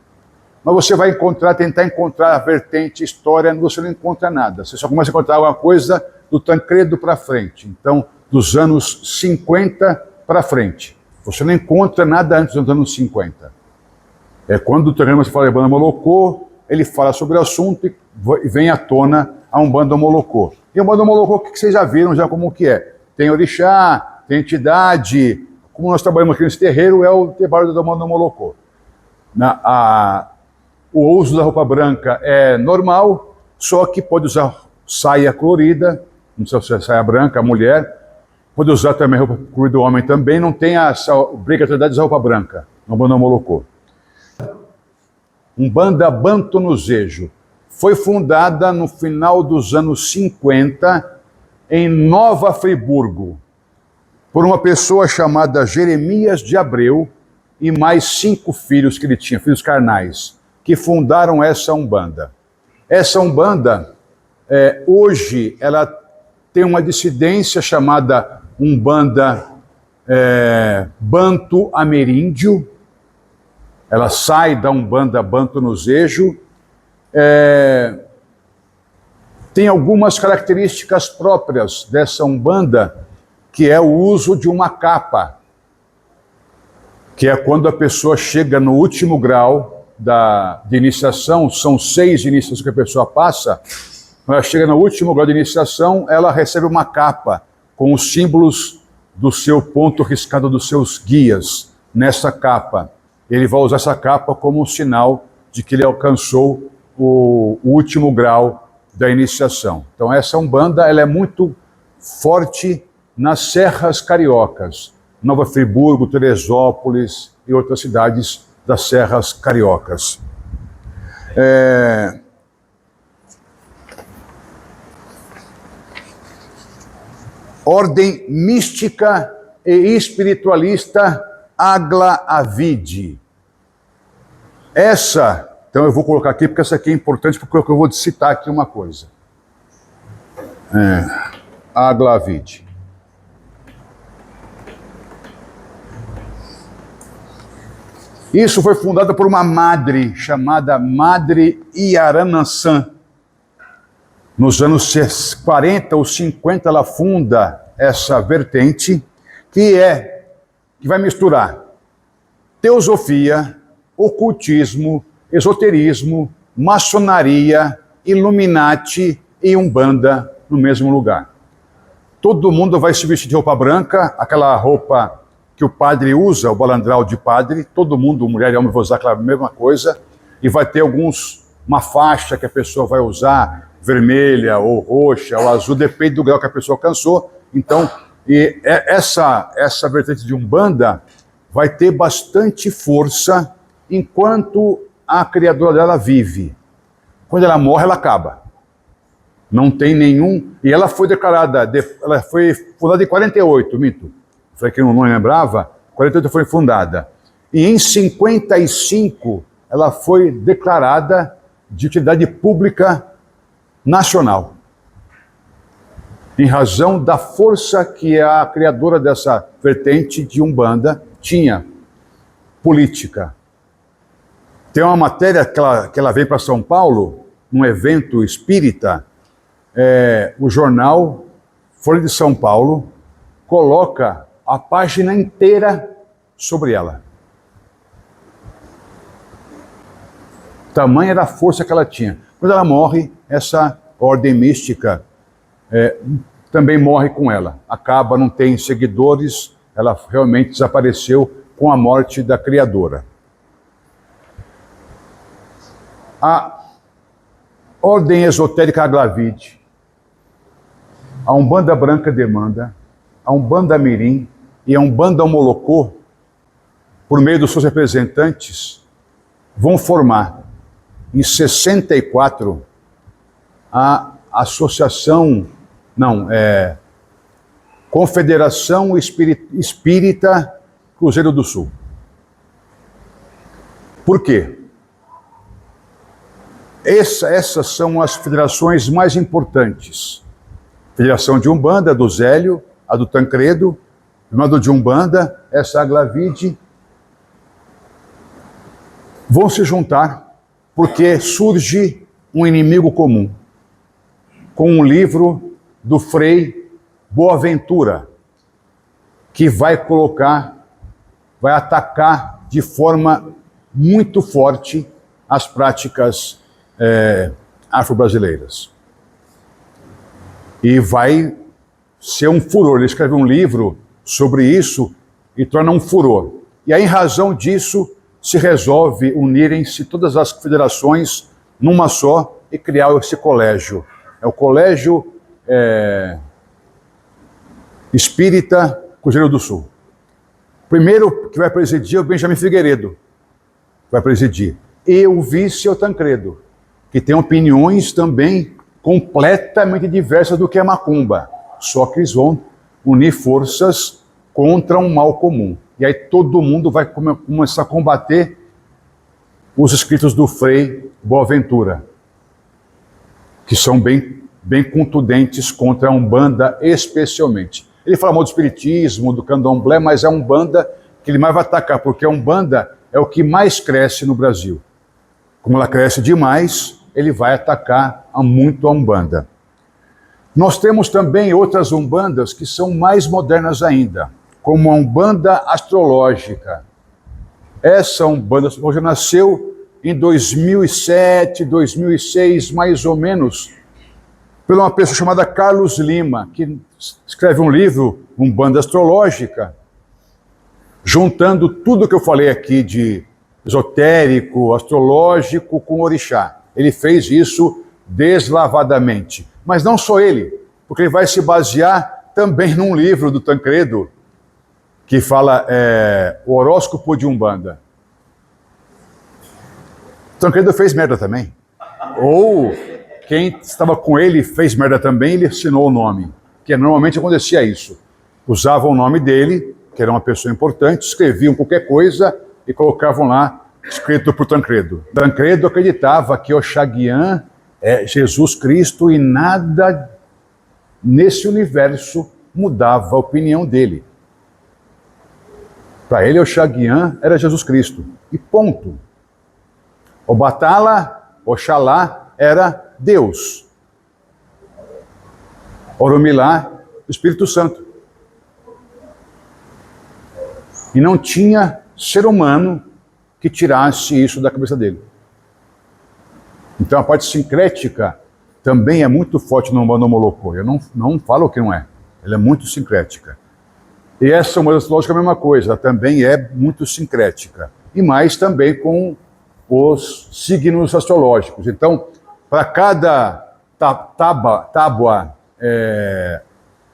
Mas você vai tentar encontrar a vertente história, você não encontra nada. Você só começa a encontrar alguma coisa do Tancredo para frente. Então, dos anos 50 para frente. Você não encontra nada antes dos anos 50. É quando o Tancredo fala de Umbanda Molocô, ele fala sobre o assunto e vem à tona a Umbanda Molocô. E a Umbanda Molocô, o que vocês já viram já como que é? Tem orixá, tem entidade. Como nós trabalhamos aqui nesse terreiro, é o trabalho da Umbanda Molocô. O uso da roupa branca é normal, só que pode usar saia colorida, não sei se é saia branca, a mulher, pode usar também roupa colorida, o homem também, não tem a obrigatoriedade de usar roupa branca, na Umbanda Molocô. Umbanda Banto no Zejo foi fundada no final dos anos 50 em Nova Friburgo, por uma pessoa chamada Jeremias de Abreu e mais 5 filhos que ele tinha, filhos carnais, que fundaram essa Umbanda. Essa Umbanda, hoje, ela tem uma dissidência chamada Umbanda Banto Ameríndio. Ela sai da Umbanda Banto no Zejo. Tem algumas características próprias dessa Umbanda, que é o uso de uma capa, que é quando a pessoa chega no último grau de iniciação, são 6 iniciações que a pessoa passa, quando ela chega no último grau de iniciação, ela recebe uma capa com os símbolos do seu ponto riscado dos seus guias nessa capa. Ele vai usar essa capa como um sinal de que ele alcançou o último grau da iniciação. Então essa Umbanda, ela é muito forte nas serras cariocas, Nova Friburgo, Teresópolis e outras cidades das serras cariocas. Ordem mística e espiritualista Agla Avide. Então eu vou colocar aqui porque essa aqui é importante, porque eu vou citar aqui uma coisa. Agla Avide. Isso foi fundada por uma madre chamada Madre Iaranaçã. Nos anos 40 ou 50 ela funda essa vertente que vai misturar teosofia, ocultismo, esoterismo, maçonaria, Illuminati e Umbanda no mesmo lugar. Todo mundo vai se vestir de roupa branca, aquela roupa que o padre usa, o balandral de padre, todo mundo, mulher e homem, vai usar aquela mesma coisa, e vai ter uma faixa que a pessoa vai usar, vermelha, ou roxa, ou azul, depende do grau que a pessoa alcançou. Então, essa vertente de Umbanda vai ter bastante força enquanto a criadora dela vive. Quando ela morre, ela acaba. Não tem nenhum... E ela foi declarada, ela foi fundada em 48, mito. Falei que não lembrava, 48 foi fundada. E em 55, ela foi declarada de utilidade pública nacional. Em razão da força que a criadora dessa vertente de Umbanda tinha, política. Tem uma matéria que ela veio para São Paulo, num evento espírita, o jornal Folha de São Paulo coloca a página inteira sobre ela. Tamanha era a força que ela tinha. Quando ela morre, essa ordem mística também morre com ela. Acaba, não tem seguidores, ela realmente desapareceu com a morte da criadora. A ordem esotérica Aglavide, a Umbanda Branca Demanda, a Umbanda Mirim e a Umbanda Molocô, por meio dos seus representantes, vão formar, em 64, a Associação, Confederação Espírita Cruzeiro do Sul. Por quê? Essas são as federações mais importantes. Federação de Umbanda, do Zélio, a do Tancredo, a do de Umbanda, essa Aglavide, vão se juntar porque surge um inimigo comum, com um livro do Frei Boaventura, que vai atacar de forma muito forte as práticas afro-brasileiras. E vai ser um furor. Ele escreve um livro sobre isso e torna um furor. E aí, em razão disso, se resolve unirem-se todas as federações numa só e criar esse colégio. É o Colégio Espírita Cruzeiro do Sul. Primeiro que vai presidir é o Benjamin Figueiredo. Vai presidir. E o vice é o Tancredo, que tem opiniões também completamente diversas do que a macumba. Só que eles vão unir forças contra um mal comum. E aí todo mundo vai começar a combater os escritos do Frei Boaventura, que são bem contundentes contra a Umbanda especialmente. Ele fala mal do espiritismo, do candomblé, mas é a Umbanda que ele mais vai atacar, porque a Umbanda é o que mais cresce no Brasil. Como ela cresce demais, ele vai atacar muito a Umbanda. Nós temos também outras Umbandas que são mais modernas ainda, como a Umbanda Astrológica. Essa Umbanda Astrológica nasceu em 2007, 2006, mais ou menos, por uma pessoa chamada Carlos Lima, que escreve um livro, Umbanda Astrológica, juntando tudo que eu falei aqui de esotérico, astrológico com orixá. Ele fez isso deslavadamente. Mas não só ele, porque ele vai se basear também num livro do Tancredo, que fala o horóscopo de Umbanda. Tancredo fez merda também. Ou quem estava com ele fez merda também, ele assinou o nome. Que normalmente acontecia isso. Usavam o nome dele, que era uma pessoa importante, escreviam qualquer coisa e colocavam lá, escrito por Tancredo. Tancredo acreditava que Oxaguian é Jesus Cristo e nada nesse universo mudava a opinião dele. Para ele, Oxaguian era Jesus Cristo. E ponto. Obatala, Oxalá, era Deus. Oromilá, o Espírito Santo. E não tinha ser humano que tirasse isso da cabeça dele. Então a parte sincrética também é muito forte no Umbanda Molocô. Eu não falo que não é. Ela é muito sincrética. E essa Umbanda Astrológica é a mesma coisa. Ela também é muito sincrética. E mais também com os signos astrológicos. Então, para cada tábua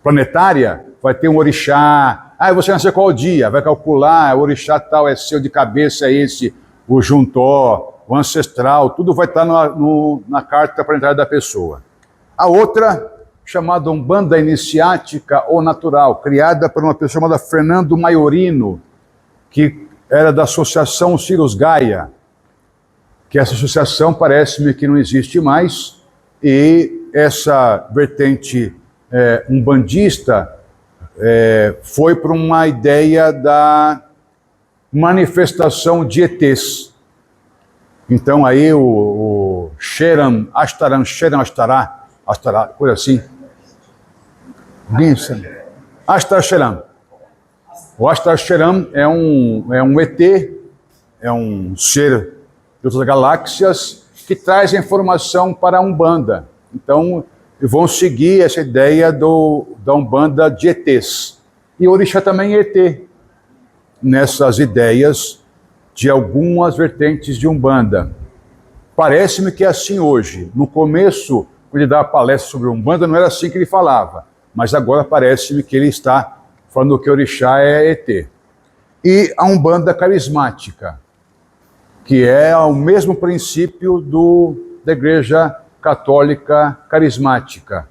planetária, vai ter um orixá. Ah, você nasceu qual dia? Vai calcular, o orixá tal é seu de cabeça, é esse, o juntó, o ancestral, tudo vai estar na carta planetária da pessoa. A outra, chamada Umbanda Iniciática ou Natural, criada por uma pessoa chamada Fernando Maiorino, que era da Associação Sirius Gaia, que essa associação parece-me que não existe mais, e essa vertente umbandista foi para uma ideia da manifestação de ETs. Então aí o Sheram Ashtaram, coisa assim. Ashtar Sheram. O Ashtar Sheram é um ET, é um ser de outras galáxias que traz informação para a Umbanda. Então, vão seguir essa ideia da Umbanda de ETs. E o orixá também é ET, nessas ideias de algumas vertentes de Umbanda. Parece-me que é assim hoje. No começo, quando ele dava palestra sobre Umbanda, não era assim que ele falava. Mas agora parece-me que ele está falando que o orixá é ET. E a Umbanda carismática, que é o mesmo princípio da Igreja Católica Carismática,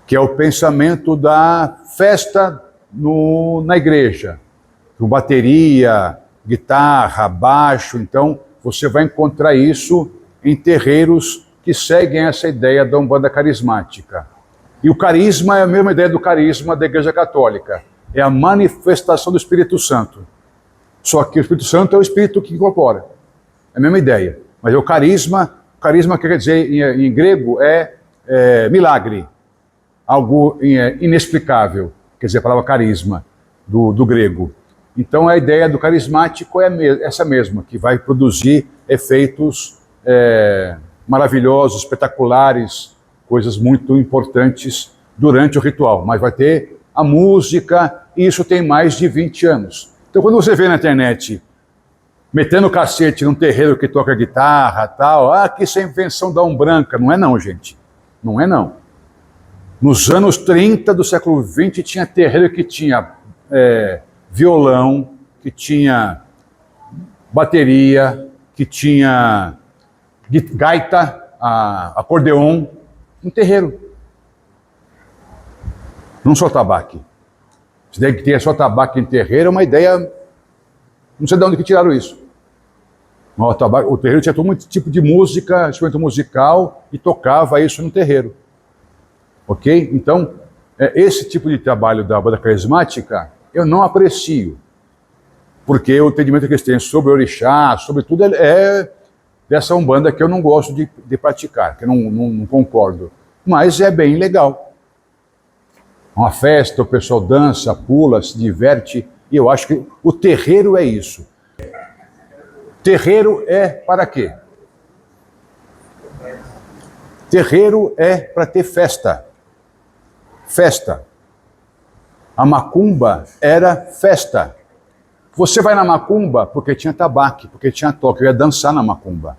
que é o pensamento da festa na igreja, com bateria, guitarra, baixo. Então, você vai encontrar isso em terreiros que seguem essa ideia da Umbanda Carismática. E o carisma é a mesma ideia do carisma da Igreja Católica, é a manifestação do Espírito Santo. Só que o Espírito Santo é o Espírito que incorpora. É a mesma ideia. Mas é o carisma quer dizer, em grego, é milagre. Algo inexplicável. Quer dizer, a palavra carisma, do grego. Então, a ideia do carismático é essa mesma, que vai produzir efeitos maravilhosos, espetaculares, coisas muito importantes durante o ritual. Mas vai ter a música, e isso tem mais de 20 anos. Então, quando você vê na internet metendo cacete num terreiro que toca guitarra, tal, que isso é invenção da Umbranca. Não é não, gente. Não é não. Nos anos 30 do século XX tinha terreiro que tinha violão, que tinha bateria, que tinha gaita, acordeon, um terreiro. Não só tabaco. Se tem que ter só tabaco em terreiro é uma ideia. Não sei de onde que tiraram isso. O terreiro tinha todo tipo de música, instrumento musical, e tocava isso no terreiro. Ok? Então, esse tipo de trabalho da Umbanda Carismática, eu não aprecio. Porque o entendimento que eles têm sobre orixá, sobre tudo, é dessa Umbanda que eu não gosto de praticar, que eu não concordo. Mas é bem legal. Uma festa, o pessoal dança, pula, se diverte, e eu acho que o terreiro é isso. Terreiro é para quê? Terreiro é para ter festa. Festa. A macumba era festa. Você vai na macumba porque tinha tabaco, porque tinha toque, eu ia dançar na macumba.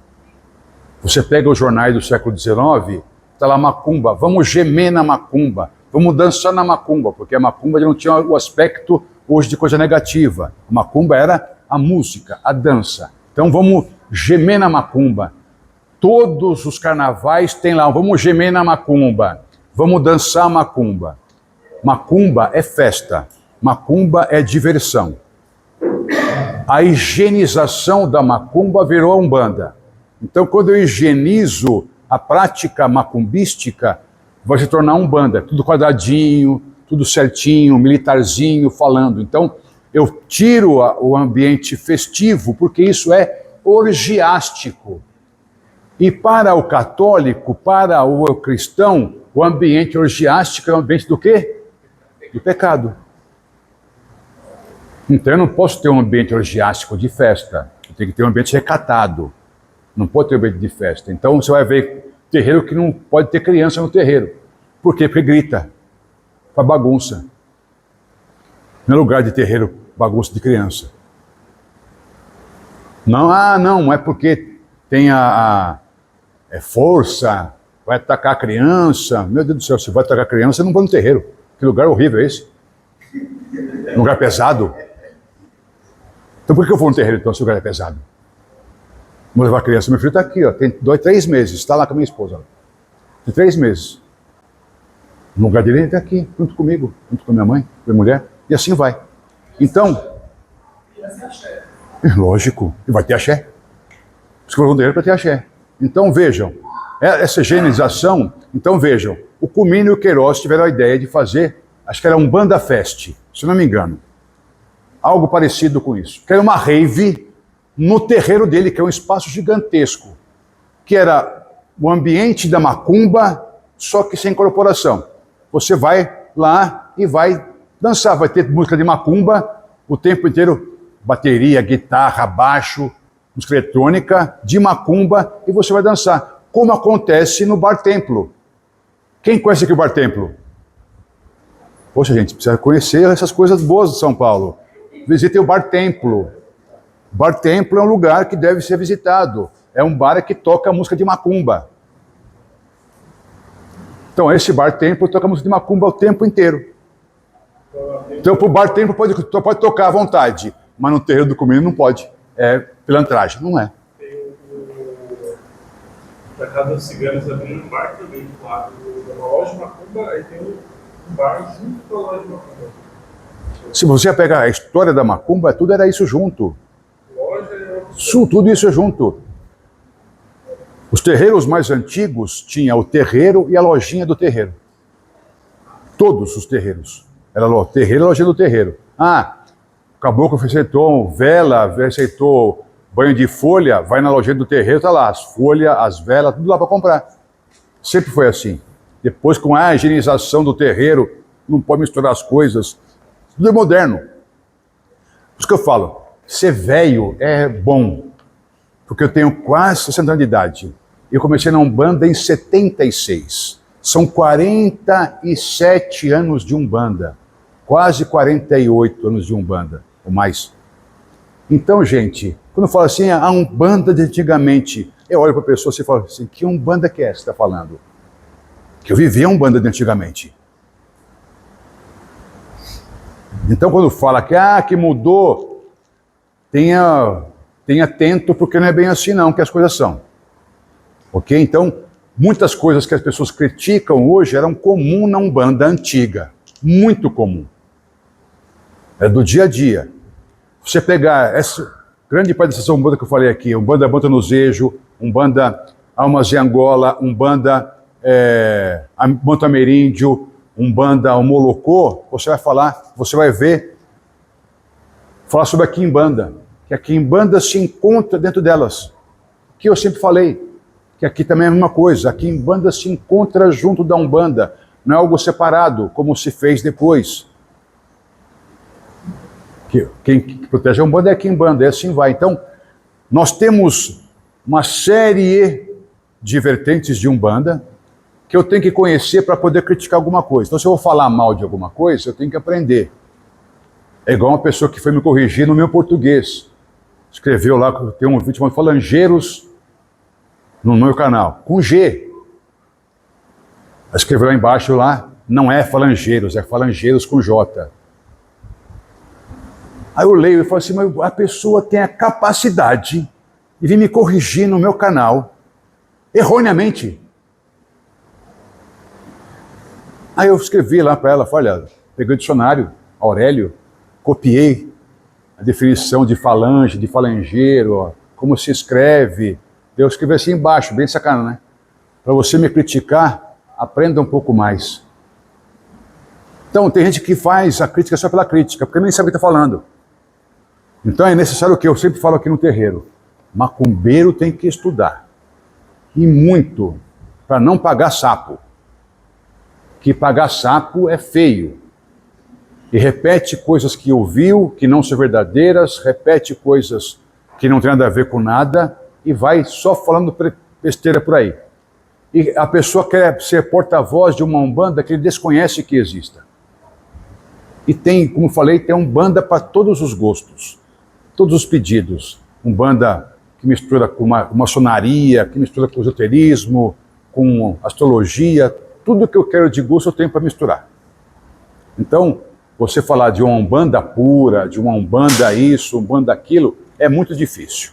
Você pega os jornais do século XIX, está lá macumba, vamos gemer na macumba, vamos dançar na macumba, porque a macumba não tinha o aspecto hoje de coisa negativa. A macumba era a música, a dança. Então vamos gemer na macumba. Todos os carnavais tem lá, vamos gemer na macumba, vamos dançar macumba. Macumba é festa, macumba é diversão. A higienização da macumba virou a Umbanda. Então quando eu higienizo a prática macumbística, vai se tornar Umbanda, tudo quadradinho, tudo certinho, militarzinho, falando. Então, eu tiro o ambiente festivo, porque isso é orgiástico. E para o católico, para o cristão, o ambiente orgiástico é um ambiente do quê? Do pecado. Então, eu não posso ter um ambiente orgiástico de festa. Eu tenho que ter um ambiente recatado. Não pode ter um ambiente de festa. Então, você vai ver terreiro que não pode ter criança no terreiro. Por quê? Porque grita. Faz bagunça. Não é lugar de terreiro, bagunça de criança. Não, não é porque tem força vai atacar a criança. Meu Deus do céu, se vai atacar a criança, não vai no terreiro. Que lugar horrível é esse? Lugar pesado. Então por que eu vou no terreiro então, se o lugar é pesado? Vou levar a criança. Meu filho está aqui, ó, tem 3 meses, está lá com a minha esposa. Tem 3 meses. No lugar dele, ele está aqui, junto comigo, junto com a minha mãe, com a minha mulher, e assim vai. Então, lógico, e vai ter axé. Os que vão no terreiro para ter axé. Então vejam, essa higienização, então vejam, o Comino e o Queiroz tiveram a ideia de fazer, acho que era um Banda Fest, se não me engano. Algo parecido com isso. Que era uma rave no terreiro dele, que é um espaço gigantesco. Que era o ambiente da macumba, só que sem corporação. Você vai lá e vai dançar. Vai ter música de macumba o tempo inteiro. Bateria, guitarra, baixo, música eletrônica, de macumba, e você vai dançar. Como acontece no Bar Templo. Quem conhece aqui o Bar Templo? Poxa, gente, precisa conhecer essas coisas boas de São Paulo. Visitem o Bar Templo. Bar Templo é um lugar que deve ser visitado. É um bar que toca música de macumba. Então, esse Bar Templo toca música de macumba o tempo inteiro. Então, para o Bar Templo pode tocar à vontade, mas no terreiro do Comino não pode. É pilantragem, não é? Tem da Casa dos Ciganos abrindo um bar também, do lado de uma loja de macumba, aí tem um bar junto com a loja de macumba. Se você pegar a história da macumba, tudo era isso junto. Loja Tudo isso junto. Os terreiros mais antigos tinham o terreiro e a lojinha do terreiro. Todos os terreiros. Era o terreiro e a lojinha do terreiro. Ah, o caboclo receitou vela, receitou banho de folha, vai na lojinha do terreiro, tá lá, as folhas, as velas, tudo lá para comprar. Sempre foi assim. Depois, com a higienização do terreiro, não pode misturar as coisas. Tudo é moderno. Por isso que eu falo, ser velho é bom. Porque eu tenho quase 60 anos de idade. Eu comecei na Umbanda em 76. São 47 anos de Umbanda. Quase 48 anos de Umbanda, ou mais. Então, gente, quando eu falo assim, a Umbanda de antigamente, eu olho para a pessoa e falo assim, que Umbanda que é essa que você está falando? Que eu vivia a Umbanda de antigamente. Então, quando fala que mudou, tenha atento, porque não é bem assim não que as coisas são. Ok? Então, muitas coisas que as pessoas criticam hoje eram comum na Umbanda antiga. Muito comum. É do dia a dia. Você pegar essa grande parte dessa Umbanda que eu falei aqui, Umbanda Bota no Zejo, Umbanda Almas de Angola, Umbanda Monte Ameríndio, Umbanda Molocô, você vai falar sobre a Quimbanda, que a Quimbanda se encontra dentro delas. Que eu sempre falei, que aqui também é a mesma coisa, a Quimbanda se encontra junto da Umbanda, não é algo separado, como se fez depois. Quem protege a Umbanda é a Quimbanda, e assim vai. Então, nós temos uma série de vertentes de Umbanda que eu tenho que conhecer para poder criticar alguma coisa. Então, se eu vou falar mal de alguma coisa, eu tenho que aprender. É igual uma pessoa que foi me corrigir no meu português. Escreveu lá, tem um vídeo chamado Falangeiros no meu canal, com G. Escreveu lá embaixo, lá, não é falangeiros, é falangeiros com J. Aí eu leio e falo assim, mas a pessoa tem a capacidade de vir me corrigir no meu canal, erroneamente. Aí eu escrevi lá para ela, olha, peguei o dicionário, Aurélio, copiei a definição de falange, de falangeiro, ó, como se escreve. Eu escrevi assim embaixo, bem sacana, né? Para você me criticar, aprenda um pouco mais. Então, tem gente que faz a crítica só pela crítica, porque nem sabe o que está falando. Então é necessário o que eu sempre falo aqui no terreiro. Macumbeiro tem que estudar. E muito, para não pagar sapo. Que pagar sapo é feio. E repete coisas que ouviu, que não são verdadeiras, repete coisas que não tem nada a ver com nada, e vai só falando besteira por aí. E a pessoa quer ser porta-voz de uma Umbanda que ele desconhece que exista. E tem, como falei, tem Umbanda para todos os gostos, todos os pedidos. Umbanda que mistura com maçonaria, que mistura com esoterismo, com astrologia, tudo que eu quero de gosto eu tenho para misturar. Então, você falar de uma Umbanda pura, de uma Umbanda isso, Umbanda aquilo, é muito difícil.